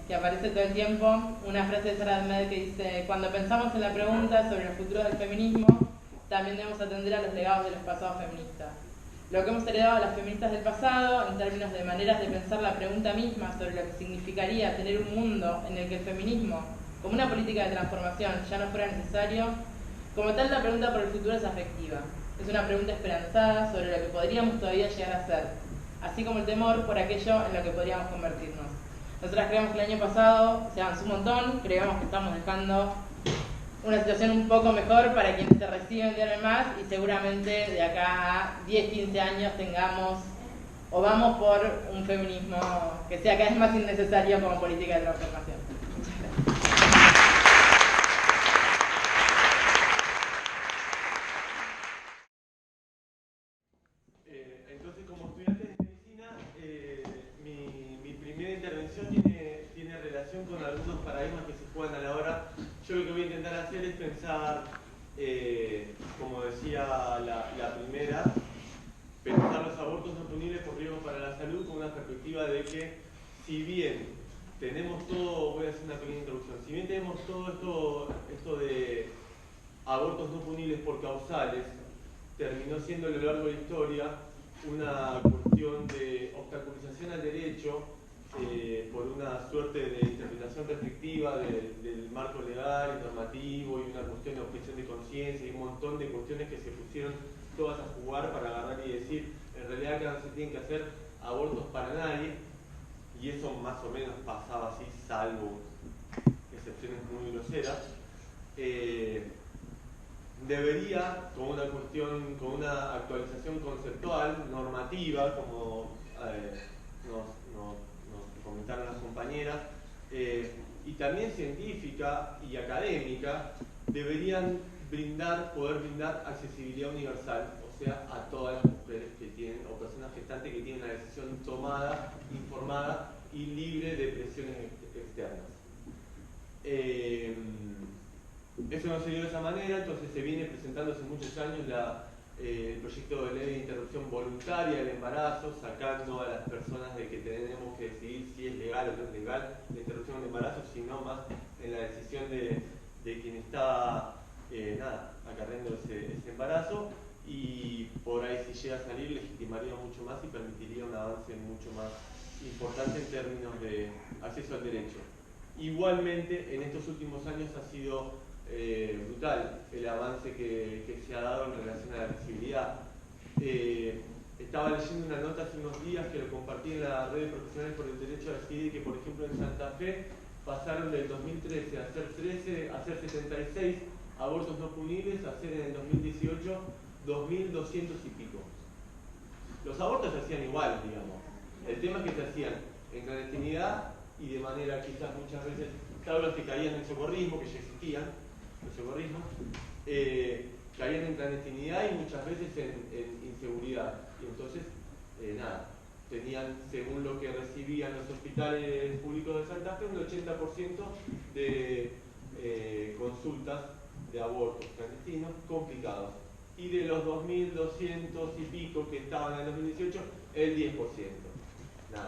que aparece todo el tiempo. Una frase de Sara Ahmed que dice: cuando pensamos en la pregunta sobre el futuro del feminismo, también debemos atender a los legados de los pasados feministas. Lo que hemos heredado a las feministas del pasado, en términos de maneras de pensar la pregunta misma sobre lo que significaría tener un mundo en el que el feminismo, como una política de transformación, ya no fuera necesario. Como tal, la pregunta por el futuro es afectiva. Es una pregunta esperanzada sobre lo que podríamos todavía llegar a ser, así como el temor por aquello en lo que podríamos convertirnos. Nosotras creemos que el año pasado se avanzó un montón, creemos que estamos dejando una situación un poco mejor para quienes se reciben de ahora en más, y seguramente de acá a 10, 15 años tengamos o vamos por un feminismo que sea cada vez más innecesario como política de transformación. Muchas gracias. Entonces, como estudiante de medicina, mi primera intervención tiene relación con algunos paradigmas que se juegan a la hora. Yo lo que voy a intentar hacer es pensar, como decía la primera, pensar los abortos no punibles por riesgos para la salud con una perspectiva de que, si bien tenemos todo, voy a hacer una pequeña introducción, si bien tenemos todo esto de abortos no punibles por causales, terminó siendo a lo largo de la historia una cuestión de obstaculización al derecho por una suerte de interpretación restrictiva del marco legal y normativo, y una cuestión de objeción de conciencia y un montón de cuestiones que se pusieron todas a jugar para agarrar y decir, en realidad acá no se tienen que hacer abortos para nadie, y eso más o menos pasaba así, salvo excepciones muy groseras. Debería, con una cuestión, con una actualización conceptual, normativa, como nos comentaron las compañeras, y también científica y académica, deberían poder brindar accesibilidad universal, o sea, a todas las mujeres que tienen, o personas gestantes que tienen una decisión tomada, informada y libre de presiones externas. Eso no se dio de esa manera, entonces se viene presentando hace muchos años el proyecto de ley de interrupción voluntaria del embarazo, sacando a las personas de que tenemos que decidir si es legal o no es legal la interrupción del embarazo, sino más en la decisión de quien está acarreando ese embarazo, y por ahí si llega a salir legitimaría mucho más y permitiría un avance mucho más importante en términos de acceso al derecho. Igualmente, en estos últimos años ha sido brutal el avance que se ha dado en relación a la accesibilidad. Estaba leyendo una nota hace unos días que lo compartí en la red de profesionales por el derecho a decidir, que por ejemplo en Santa Fe pasaron del 2013 a hacer 76 abortos no punibles, a hacer en el 2018 2.200 y pico. Los abortos se hacían iguales, digamos. El tema es que se hacían en clandestinidad y de manera quizás muchas veces, claro, los que caían en socorrismo, que ya existían, los socorrismos, caían en clandestinidad y muchas veces en inseguridad. Y entonces, tenían, según lo que recibían los hospitales públicos de Santa Fe, un 80% de consultas de abortos clandestinos complicados. Y de los 2.200 y pico que estaban en el 2018, el 10%.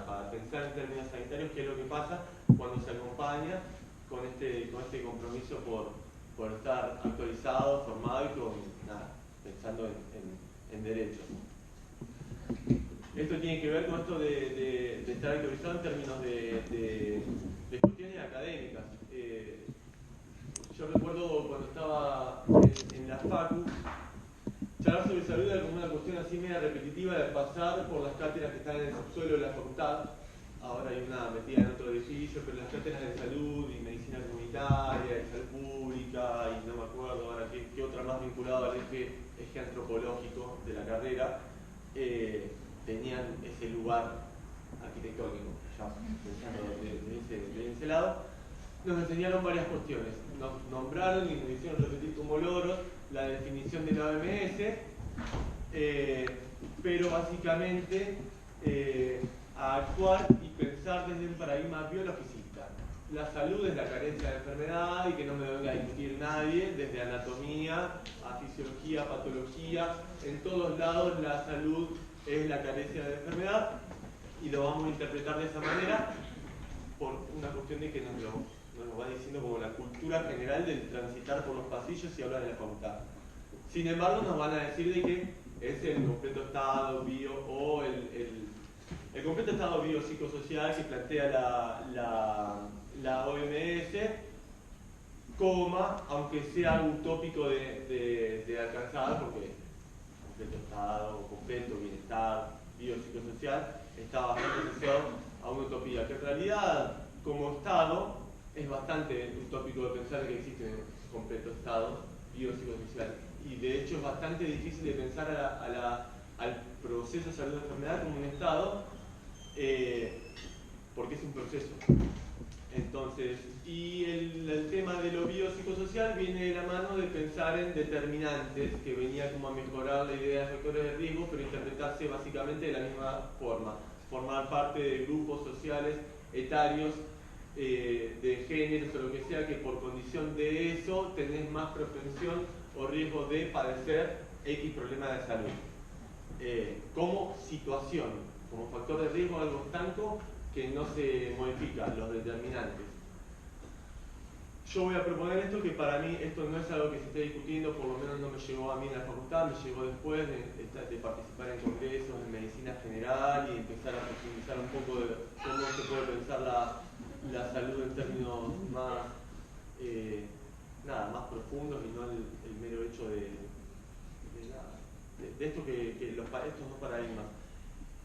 Para pensar en términos sanitarios qué es lo que pasa cuando se acompaña con este compromiso por estar actualizado, formado y pensando en derechos. Esto tiene que ver con esto de estar actualizado en términos de cuestiones académicas. Yo recuerdo cuando estaba en la facu, charlar sobre salud era como una cuestión así media repetitiva de pasar por las cátedras que están en el subsuelo de la facultad. Ahora hay una metida en otro edificio, pero las cátedras de salud y medicina comunitaria, de salud pública, y no me acuerdo ahora qué otra más vinculada al eje antropológico de la carrera, tenían ese lugar arquitectónico, ya pensando de ese lado. Nos enseñaron varias cuestiones, nos nombraron y nos hicieron repetir como loros la definición de la OMS, pero básicamente a actuar y pensar desde un paradigma biologicista. La salud es la carencia de enfermedad y que no me venga a discutir nadie, desde anatomía a fisiología, patología, en todos lados la salud es la carencia de enfermedad y lo vamos a interpretar de esa manera por una cuestión de que nos va diciendo como la cultura general del transitar por los pasillos y hablar de la facultad. Sin embargo, nos van a decir de que es el completo estado bio o el completo estado biopsicosocial que plantea la OMS, aunque sea utópico de alcanzar, porque completo estado, completo bienestar biopsicosocial está bastante asociado a una utopía, que en realidad como estado es bastante utópico de pensar que existe un completo estado biopsicosocial. Y de hecho es bastante difícil de pensar al proceso de salud de enfermedad como un estado, porque es un proceso. Entonces, y el tema de lo biopsicosocial viene de la mano de pensar en determinantes, que venía como a mejorar la idea de factores de riesgo, pero interpretarse básicamente de la misma forma. Formar parte de grupos sociales, etarios, de géneros o lo que sea, que por condición de eso tenés más propensión o riesgo de padecer X problema de salud. Como situación, como factor de riesgo, algo estanco que no se modifica, los determinantes. Yo voy a proponer esto, que para mí esto no es algo que se esté discutiendo, por lo menos no me llegó a mí en la facultad, me llegó después de participar en congresos de medicina general y empezar a profundizar un poco de cómo se puede pensar la salud en términos más más profundos y no el mero hecho de esto estos dos paradigmas.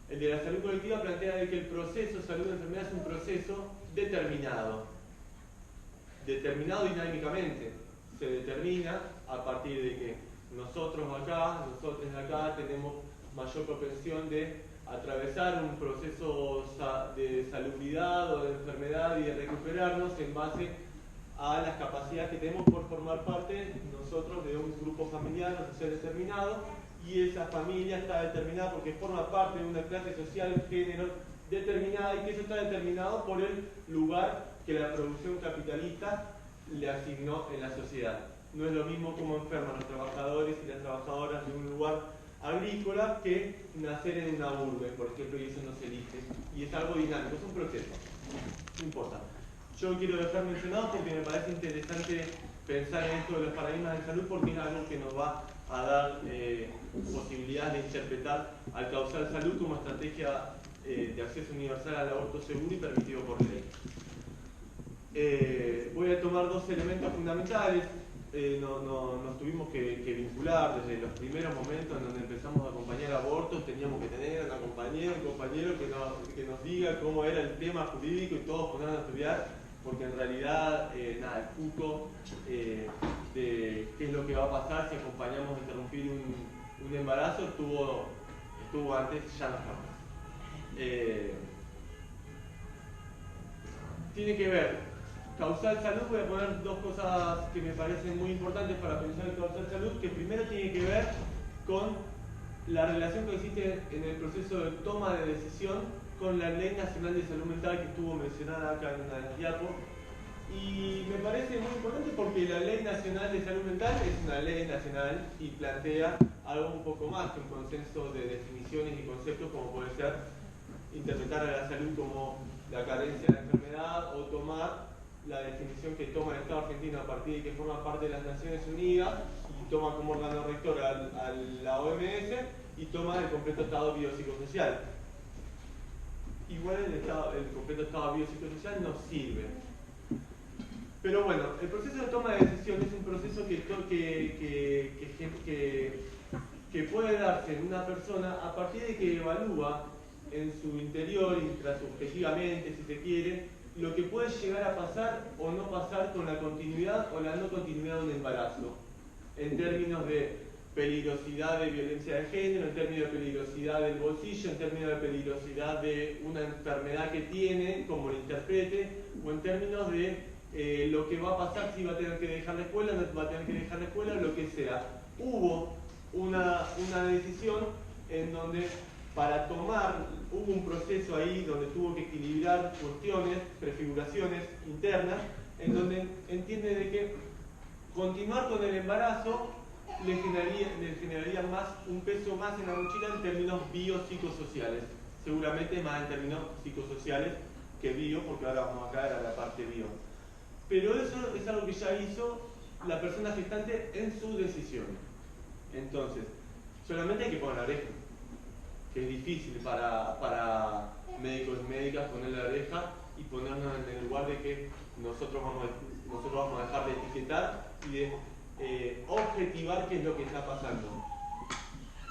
El de la salud colectiva plantea de que el proceso de salud de enfermedad es un proceso determinado dinámicamente. Se determina a partir de que nosotros acá tenemos mayor propensión de atravesar un proceso de salubridad o de enfermedad y de recuperarnos en base a las capacidades que tenemos por formar parte nosotros de un grupo familiar o social determinado, y esa familia está determinada porque forma parte de una clase social, género determinada, y que eso está determinado por el lugar que la producción capitalista le asignó en la sociedad. no es lo mismo cómo enferman los trabajadores y las trabajadoras de un lugar agrícola que nacer en una urbe, por ejemplo, y eso no se elige. Y es algo dinámico, es un proceso, no importa. Yo quiero dejar mencionado porque me parece interesante pensar en esto de los paradigmas de salud porque es algo que nos va a dar posibilidades de interpretar al causal salud como estrategia de acceso universal al aborto seguro y permitido por ley. Voy a tomar dos elementos fundamentales. Nos tuvimos que vincular desde los primeros momentos en donde empezamos a acompañar abortos. Teníamos que tener un compañero que nos diga cómo era el tema jurídico y todos ponernos a estudiar, porque en realidad, nada, el cuco de qué es lo que va a pasar si acompañamos a interrumpir un embarazo estuvo antes, ya no estamos. Tiene que ver. Causal salud, voy a poner dos cosas que me parecen muy importantes para pensar el causal salud, que primero tiene que ver con la relación que existe en el proceso de toma de decisión con la Ley Nacional de Salud Mental que estuvo mencionada acá en una de las diapos. Y me parece muy importante porque la Ley Nacional de Salud Mental es una ley nacional y plantea algo un poco más que un consenso de definiciones y conceptos como puede ser interpretar a la salud como la carencia de la enfermedad o tomar la definición que toma el Estado argentino a partir de que forma parte de las Naciones Unidas y toma como órgano rector a la OMS y toma el completo estado biopsicosocial. Igual el completo estado biopsicosocial no sirve. Pero bueno, el proceso de toma de decisión es un proceso que puede darse en una persona a partir de que evalúa en su interior, intrasubjetivamente, si se quiere, lo que puede llegar a pasar o no pasar con la continuidad o la no continuidad de un embarazo, en términos de peligrosidad de violencia de género, en términos de peligrosidad del bolsillo, en términos de peligrosidad de una enfermedad que tiene, como lo interprete, o en términos de lo que va a pasar si va a tener que dejar la escuela, no va a tener que dejar la escuela, lo que sea. Hubo una decisión en donde hubo un proceso ahí donde tuvo que equilibrar cuestiones, prefiguraciones internas, en donde entiende de que continuar con el embarazo le generaría un peso más en la mochila en términos biopsicosociales, seguramente más en términos psicosociales que bio, porque ahora vamos a caer a la parte bio. Pero eso es algo que ya hizo la persona gestante en su decisión. Entonces, solamente hay que poner la oreja, que es difícil para médicos y médicas poner la oreja y ponernos en el lugar de que nosotros vamos a dejar de etiquetar y de objetivar qué es lo que está pasando.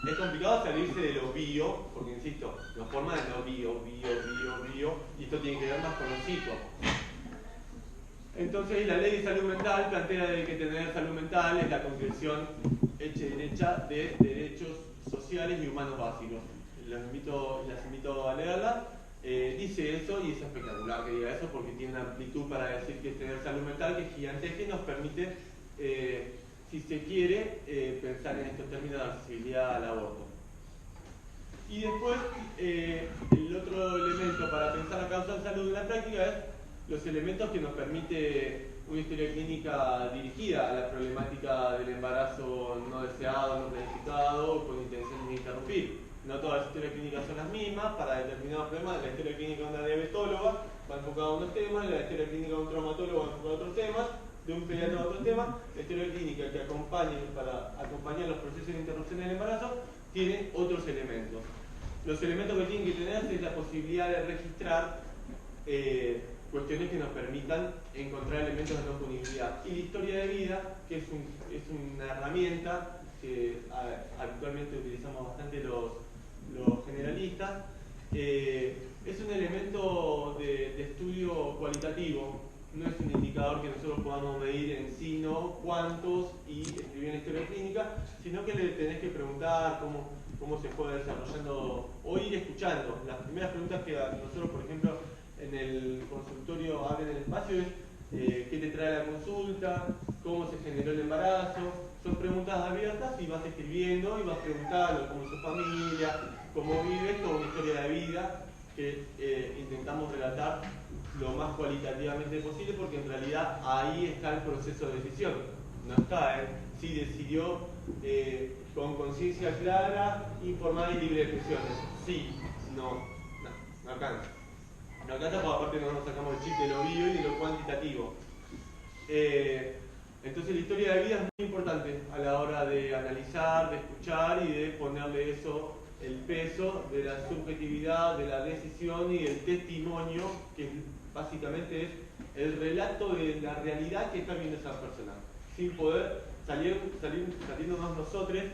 Es complicado salirse de lo bio, porque insisto, nos forma de lo bio, y esto tiene que ver más con los psicos. Entonces la ley de salud mental plantea de que tener salud mental es la concreción hecha y derecha de derechos sociales y humanos básicos. Las invito a leerla. Dice eso y es espectacular que diga eso porque tiene una amplitud para decir que es tener salud mental que es gigantesca y nos permite, si se quiere, pensar en estos términos de accesibilidad al aborto. Y después, el otro elemento para pensar la causa de salud en la práctica es los elementos que nos permite una historia clínica dirigida a la problemática del embarazo no deseado, no planificado, con intención de interrumpir. No todas las historias clínicas son las mismas, para determinados problemas la historia clínica de una diabetóloga va enfocada a unos temas, la historia clínica de un traumatólogo va enfocada a otros temas, de un pediatra a otros temas, la historia clínica que para acompañar los procesos de interrupción del embarazo tiene otros elementos. Los elementos que tienen que tener es la posibilidad de registrar cuestiones que nos permitan encontrar elementos de no punibilidad. Y la historia de vida, que es una herramienta que actualmente utilizamos bastante los generalistas, es un elemento de estudio cualitativo, no es un indicador que nosotros podamos medir en sí, no cuántos y escribir en historia clínica, sino que le tenés que preguntar cómo se fue desarrollando o ir escuchando. Las primeras preguntas que nosotros, por ejemplo, en el consultorio abren el espacio es qué te trae la consulta, cómo se generó el embarazo. Son preguntas abiertas y vas escribiendo y vas preguntando cómo es su familia, cómo vive, toda una historia de vida que intentamos relatar lo más cualitativamente posible porque en realidad ahí está el proceso de decisión. no está, sí decidió con conciencia clara, informada y libre de expresiones. Sí, no alcanza. No alcanza porque aparte no nos sacamos el chip de lo bio y de lo cuantitativo. Entonces la historia de vida es muy importante a la hora de analizar, de escuchar y de ponerle eso, el peso de la subjetividad, de la decisión y del testimonio, que básicamente es el relato de la realidad que está viendo esa persona, sin poder saliéndonos nosotros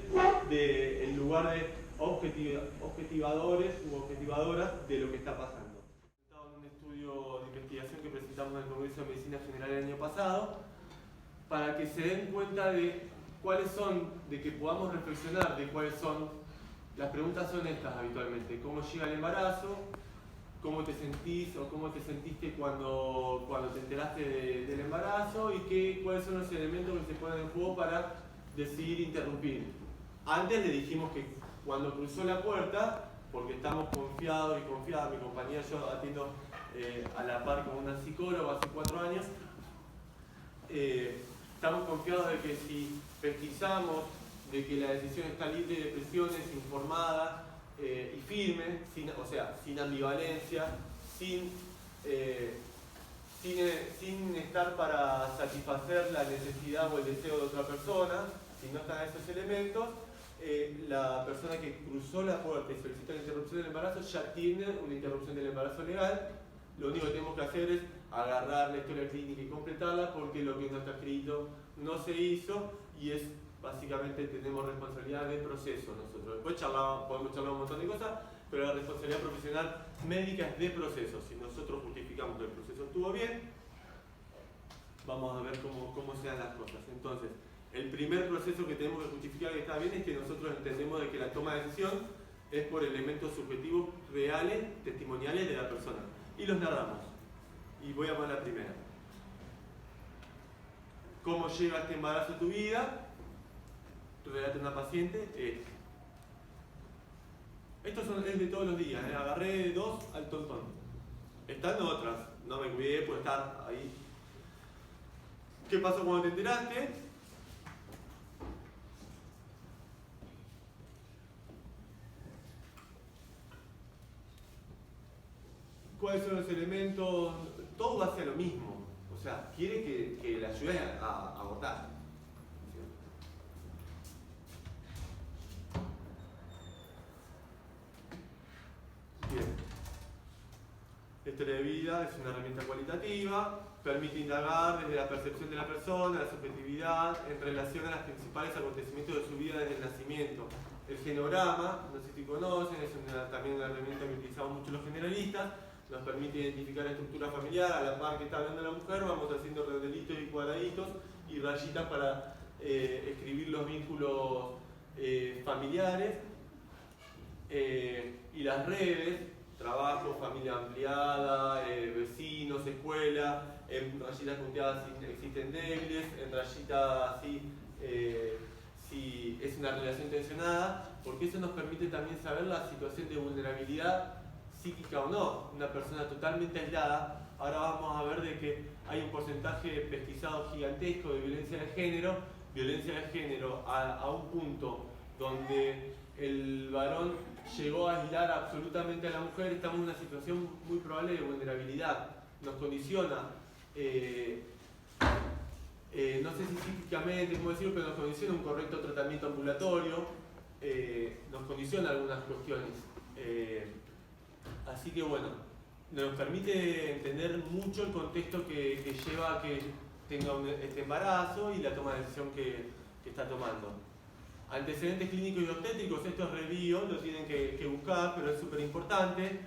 del lugar de objetivadores u objetivadoras de lo que está pasando. Estaba en un estudio de investigación que presentamos en el Congreso de Medicina General el año pasado, para que se den cuenta de cuáles son, de que podamos reflexionar de cuáles son, las preguntas son estas habitualmente: ¿cómo llega el embarazo? ¿Cómo te sentís o cómo te sentiste cuando te enteraste del embarazo? Y cuáles son los elementos que se ponen en juego para decidir interrumpir. Antes le dijimos que cuando cruzó la puerta, porque estamos confiados y confiadas, mi compañera y yo atiendo a la par como una psicóloga hace 4 años, estamos confiados de que si pesquisamos, de que la decisión está libre de presiones, informada y firme, sin ambivalencia, sin estar para satisfacer la necesidad o el deseo de otra persona, si no están esos elementos, la persona que cruzó la puerta y solicitó la interrupción del embarazo ya tiene una interrupción del embarazo legal. Lo único que tenemos que hacer es agarrar la historia clínica y completarla, porque lo que no está escrito no se hizo, y es básicamente tenemos responsabilidad de proceso nosotros. Después podemos charlar un montón de cosas, pero la responsabilidad profesional médica es de proceso. Si nosotros justificamos que el proceso estuvo bien, vamos a ver cómo se dan las cosas. Entonces, el primer proceso que tenemos que justificar que está bien es que nosotros entendemos de que la toma de decisión es por elementos subjetivos reales, testimoniales de la persona. Y los narramos. Y voy a poner la primera. ¿Cómo llega este embarazo a tu vida? Relata una paciente. Estos es de todos los días. Agarré 2 al tontón. Están otras. No me cuidé por estar ahí. ¿Qué pasó cuando te enteraste? ¿Cuáles son los elementos? Todo va hacia lo mismo. O sea, quiere que la ayude a abortar. Bien. La historia de vida es una herramienta cualitativa, permite indagar desde la percepción de la persona, la subjetividad, en relación a los principales acontecimientos de su vida desde el nacimiento. El genograma, no sé si conocen, es también una herramienta que utilizamos mucho los generalistas. Nos permite identificar la estructura familiar, a la par que está hablando la mujer, vamos haciendo redondelitos y cuadraditos y rayitas para escribir los vínculos familiares. Y las redes, trabajo, familia ampliada, vecinos, escuela, en rayitas punteadas si existen débiles, en rayitas así si es una relación tensionada, porque eso nos permite también saber la situación de vulnerabilidad psíquica o no, una persona totalmente aislada. Ahora vamos a ver de que hay un porcentaje pesquisado gigantesco de violencia de género a un punto donde el varón llegó a aislar absolutamente a la mujer. Estamos en una situación muy probable de vulnerabilidad, nos condiciona, no sé si psíquicamente, cómo decirlo, pero nos condiciona un correcto tratamiento ambulatorio, nos condiciona algunas cuestiones. Así que bueno, nos permite entender mucho el contexto que lleva a que tenga este embarazo y la toma de decisión que está tomando. Antecedentes clínicos y obstétricos, esto es review, lo tienen que buscar, pero es súper importante.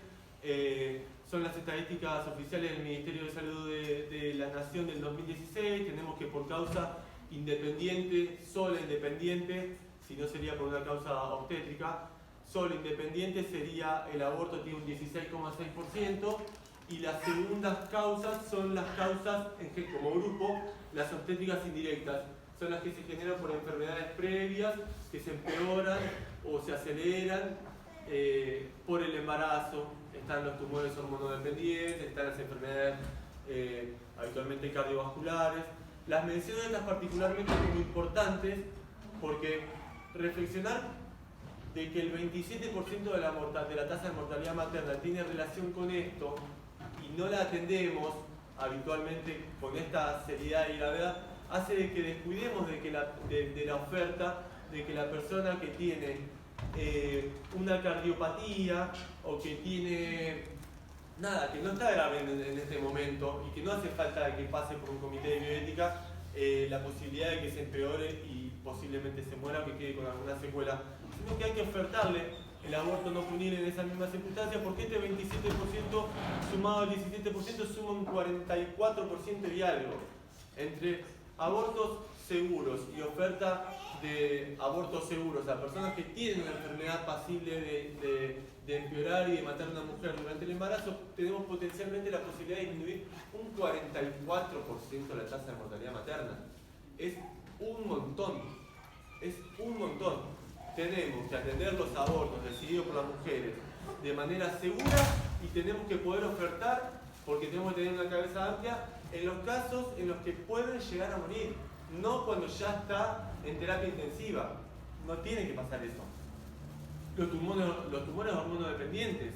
Son las estadísticas oficiales del Ministerio de Salud de la Nación del 2016. Tenemos que por causa independiente, sola independiente, si no sería por una causa obstétrica, solo independiente sería el aborto, tiene un 16,6%, y las segundas causas son las causas, como grupo, las obstétricas indirectas. Son las que se generan por enfermedades previas, que se empeoran o se aceleran por el embarazo. Están los tumores hormonodependientes, están las enfermedades habitualmente cardiovasculares. Las menciono estas particularmente como importantes porque reflexionar de que el 27% de la tasa de mortalidad materna tiene relación con esto y no la atendemos habitualmente con esta seriedad y gravedad, hace de que descuidemos de la oferta, de que la persona que tiene una cardiopatía o que tiene nada, que no está grave en este momento y que no hace falta que pase por un comité de bioética, la posibilidad de que se empeore y posiblemente se muera o que quede con alguna secuela, sino que hay que ofertarle el aborto no punible en esas mismas circunstancias, porque este 27% sumado al 17% suma un 44% y algo. Entre abortos seguros y oferta de abortos seguros a personas que tienen una enfermedad pasible de empeorar y de matar a una mujer durante el embarazo, tenemos potencialmente la posibilidad de disminuir un 44% la tasa de mortalidad materna. Es un montón, es un montón. Tenemos que atender los abortos decididos por las mujeres de manera segura y tenemos que poder ofertar, porque tenemos que tener una cabeza amplia, en los casos en los que pueden llegar a morir, no cuando ya está en terapia intensiva. No tiene que pasar eso. Los tumores hormonodependientes,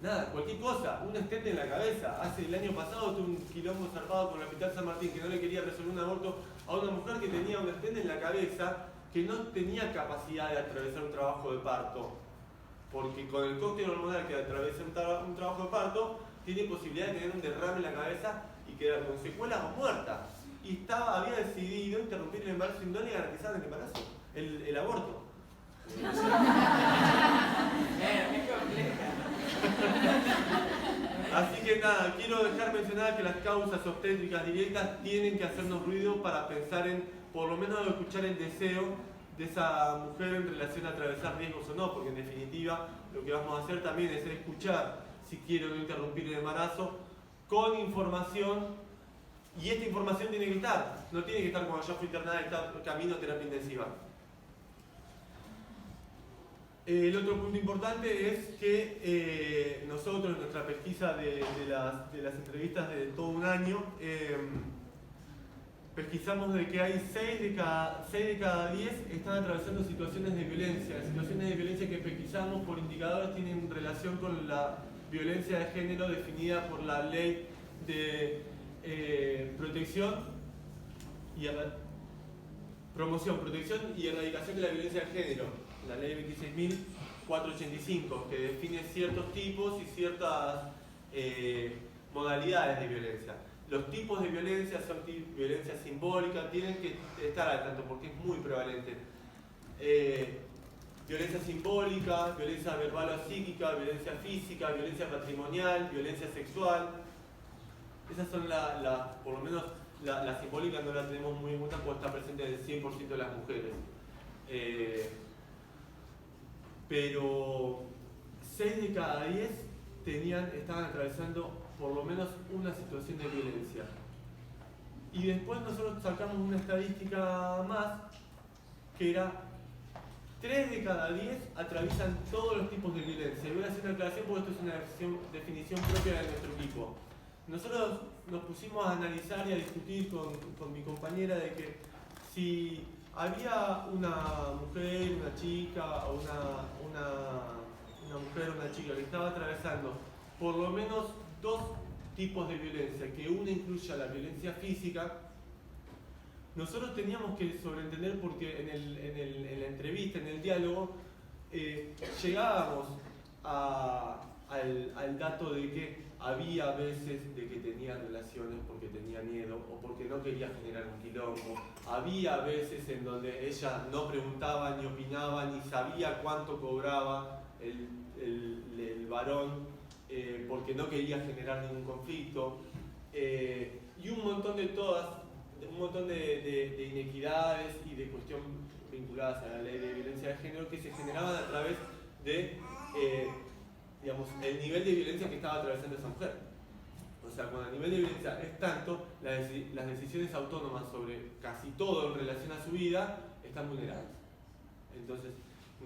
nada, cualquier cosa, un stent en la cabeza. El año pasado tuve un quilombo zarpado con el Hospital San Martín que no le quería resolver un aborto a una mujer que tenía un stent en la cabeza, que no tenía capacidad de atravesar un trabajo de parto, porque con el cóctel hormonal que atraviesa un trabajo de parto, tiene posibilidad de tener un derrame en la cabeza y quedar con secuelas o muerta. Y había decidido interrumpir el embarazo y no le garantizaban el embarazo, el aborto. Así que nada, quiero dejar mencionada que las causas obstétricas directas tienen que hacernos ruido para pensar en, por lo menos, escuchar el deseo de esa mujer en relación a atravesar riesgos o no, porque en definitiva lo que vamos a hacer también es escuchar si quiere o no interrumpir el embarazo con información, y esta información tiene que estar, no tiene que estar cuando yo fui internada y está camino a terapia intensiva. El otro punto importante es que nosotros en nuestra pesquisa de las entrevistas de todo un año, pesquisamos de que hay 6 de cada 10 están atravesando situaciones de violencia. Las situaciones de violencia que pesquisamos por indicadores tienen relación con la violencia de género definida por la ley de protección y erradicación de la violencia de género, la ley 26.485, que define ciertos tipos y ciertas modalidades de violencia. Los tipos de violencia son violencia simbólica, tienen que estar al tanto porque es muy prevalente. Violencia simbólica, violencia verbal o psíquica, violencia física, violencia patrimonial, violencia sexual. Esas son por lo menos la simbólica no la tenemos muy en cuenta porque está presente en el 100% de las mujeres. Pero 6 de cada 10 estaban atravesando por lo menos una situación de violencia. Y después nosotros sacamos una estadística más, que era 3 de cada 10 atraviesan todos los tipos de violencia. Y voy a hacer una aclaración porque esto es una definición propia de nuestro equipo. Nosotros nos pusimos a analizar y a discutir con mi compañera de que si había una mujer, una chica o una mujer o una chica que estaba atravesando por lo menos 2 tipos de violencia, que una incluya la violencia física, nosotros teníamos que sobreentender, porque en la entrevista, en el diálogo, llegábamos al dato de que había veces de que tenía relaciones porque tenía miedo o porque no quería generar un quilombo. Había veces en donde ella no preguntaba ni opinaba ni sabía cuánto cobraba el varón porque no quería generar ningún conflicto. Y un montón de inequidades y de cuestiones vinculadas a la ley de violencia de género que se generaban a través de el nivel de violencia que estaba atravesando esa mujer. O sea, cuando el nivel de violencia es tanto, las decisiones autónomas sobre casi todo en relación a su vida están vulneradas. Entonces,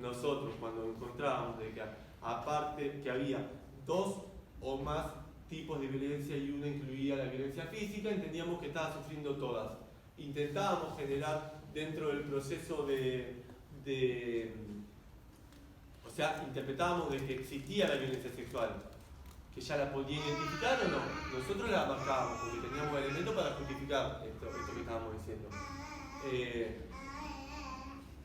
nosotros cuando encontrábamos de que aparte que había 2 o más tipos de violencia y una incluía la violencia física, entendíamos que estaba sufriendo todas. Intentábamos generar dentro del proceso o sea, interpretábamos de que existía la violencia sexual, que ya la podía identificar o no. Nosotros la marcábamos porque teníamos elementos para justificar esto que estábamos diciendo.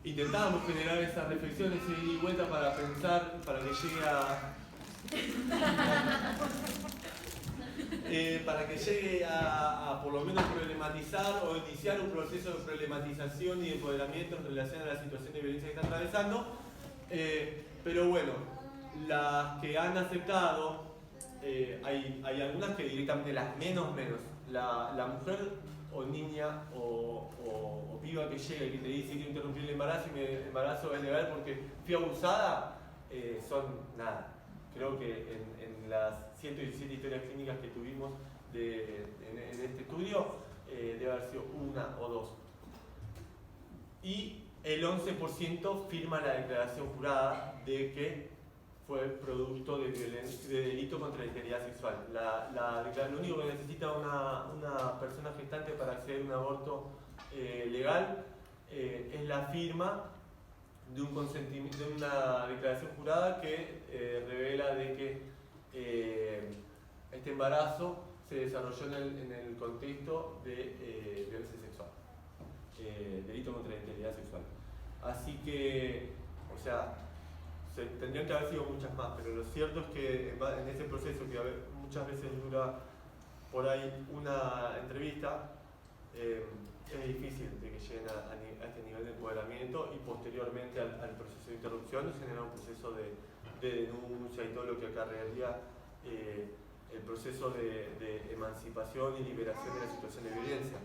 Intentábamos generar esas reflexiones y vuelta para pensar, para que llegue a por lo menos problematizar o iniciar un proceso de problematización y de empoderamiento en relación a la situación de violencia que está atravesando. Pero bueno, las que han aceptado, hay algunas que directamente las menos. La mujer o niña o piba que llega y que te dice que interrumpir el embarazo y mi embarazo es legal porque fui abusada, son nada. Creo que en las 117 historias clínicas que tuvimos en este estudio, debe haber sido una o dos. Y el 11% firma la declaración jurada de que fue producto de delito contra la integridad sexual. Lo único que necesita una persona gestante para acceder a un aborto legal es la firma de un consentimiento, de una declaración jurada que revela de que este embarazo se desarrolló en el contexto de violencia sexual, delito contra la integridad sexual. Así que, o sea, tendrían que haber sido muchas más, pero lo cierto es que en ese proceso que muchas veces dura por ahí una entrevista, es difícil de que lleguen a este nivel de empoderamiento y posteriormente al proceso de interrupción genera un proceso de denuncia y todo lo que acarrearía el proceso de emancipación y liberación de la situación de violencia.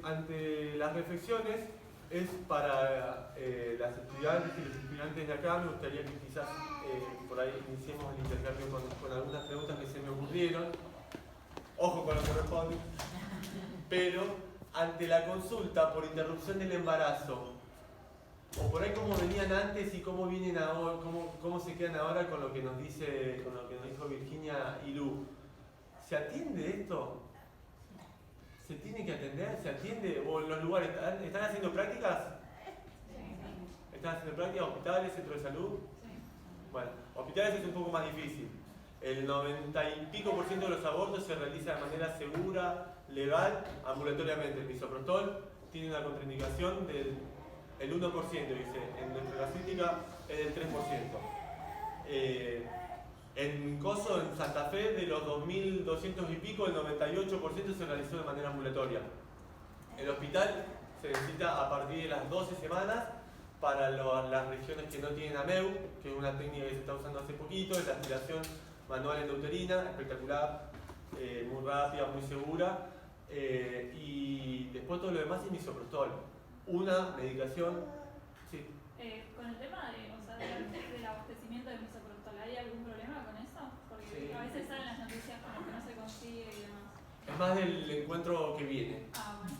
Ante las reflexiones es para las estudiantes y los estudiantes de acá. Me gustaría que quizás por ahí iniciemos el intercambio con algunas preguntas que se me ocurrieron. Ojo con lo que responden. Pero ante la consulta por interrupción del embarazo, o por ahí cómo venían antes y cómo vienen ahora, cómo se quedan ahora con lo que nos dijo Virginia y Lu, ¿se atiende esto? ¿Se tiene que atender? ¿Se atiende? ¿O en los lugares están haciendo prácticas? Sí. ¿Están haciendo prácticas? ¿Hospitales? ¿Centros de salud? Sí. Bueno, hospitales es un poco más difícil. El 90 y pico % de los abortos se realiza de manera segura, legal, ambulatoriamente. El misoprostol tiene una contraindicación del 1%, dice. En nuestra clínica es del 3%. En Santa Fe, de los 2.200 y pico, el 98% se realizó de manera ambulatoria. El hospital se necesita a partir de las 12 semanas para las regiones que no tienen AMEU, que es una técnica que se está usando hace poquito, es la aspiración manual endouterina, espectacular, muy rápida, muy segura. Y después todo lo demás es misoprostol. Una medicación. Sí. Con el tema del abastecimiento de misoprostol, ¿hay algún problema con eso? Porque sí, a veces salen las noticias como que no se consigue y demás. Es más del encuentro que viene. Ah, bueno.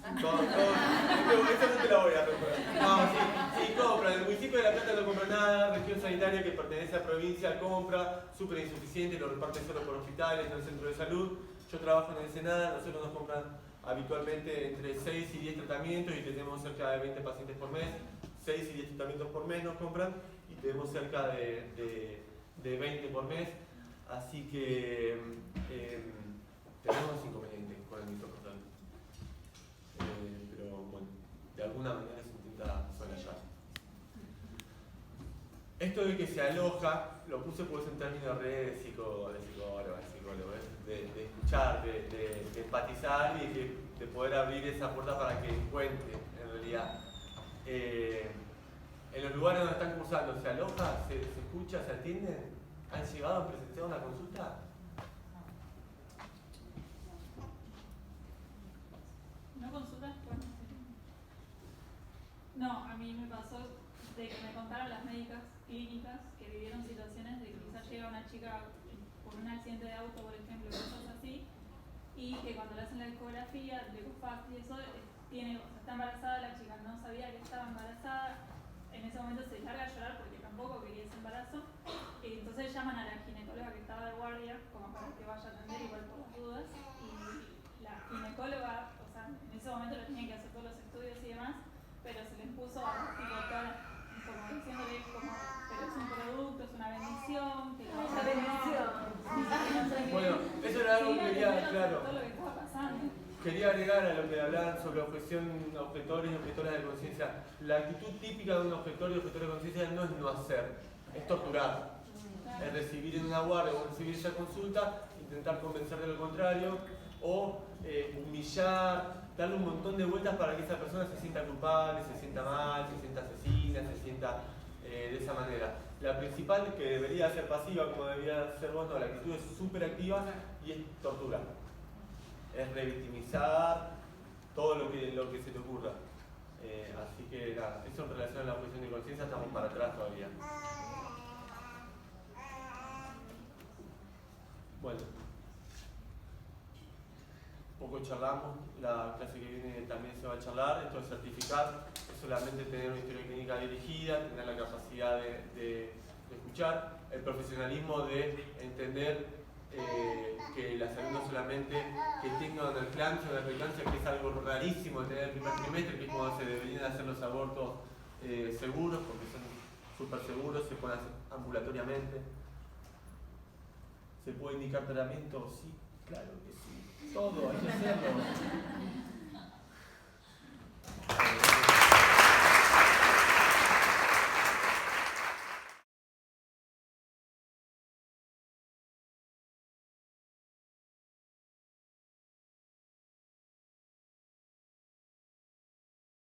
Eso no te lo voy a recordar. No, sí, compra. El municipio de La Plata no compra nada, región sanitaria que pertenece a provincia compra, súper insuficiente, lo reparte solo por hospitales, no el centro de salud. Yo trabajo en el Senado, nosotros nos compran habitualmente entre 6 y 10 tratamientos y tenemos cerca de 20 pacientes por mes. 6 y 10 tratamientos por mes nos compran y tenemos cerca de 20 por mes, así que tenemos inconvenientes con el misoprostol, pero bueno, de alguna manera se intenta sobrellevar. Esto de que se aloja, lo puse pues en términos de psicólogo, de escuchar, de empatizar y de poder abrir esa puerta para que cuente en realidad. En los lugares donde están cursando, ¿se aloja? ¿Se escucha? ¿Se atienden? ¿Han llegado a presenciar una consulta? ¿No consultas? No, a mí me pasó de que me contaron las médicas clínicas que vivieron situaciones de que quizás llega una chica por un accidente de auto, por ejemplo, cosas así, y que cuando le hacen la ecografía, el ecofast y eso, está embarazada la chica, no sabía que estaba embarazada. En ese momento se larga a llorar porque tampoco quería ese embarazo. Y entonces llaman a la ginecóloga que estaba de guardia, como para que vaya a atender igual por las dudas. Y la ginecóloga, o sea, en ese momento le tenían que hacer todos los estudios y demás, pero se les puso tipo como diciéndole como, pero es un producto, es una bendición, que no Una bendición. Bueno, eso era algo que quería, claro. Todo lo que estaba pasando. Quería agregar a lo que hablaban sobre objetores y objetoras de conciencia. La actitud típica de un objetor y objetor de conciencia no es no hacer, es torturar. Es recibir en una guardia o recibir esa consulta, intentar convencer de lo contrario, o humillar, darle un montón de vueltas para que esa persona se sienta culpable, se sienta mal, se sienta asesina, se sienta de esa manera. La principal, que debería ser pasiva, como debería ser vos, no, la actitud es súper activa y es tortura. Es revictimizar todo lo que se te ocurra. Así que nada, eso en relación a la objeción de conciencia estamos para atrás todavía. Bueno, un poco charlamos, la clase que viene también se va a charlar. Esto de certificar es solamente tener una historia clínica dirigida, tener la capacidad de escuchar, el profesionalismo de entender que la salud no solamente que tengan el eclampsia o la preeclampsia, que es algo rarísimo de tener el primer trimestre, que es cuando se deberían hacer los abortos seguros, porque son súper seguros, se pueden hacer ambulatoriamente. ¿Se puede indicar tratamiento? Sí, claro que sí. Todo, hay que hacerlo.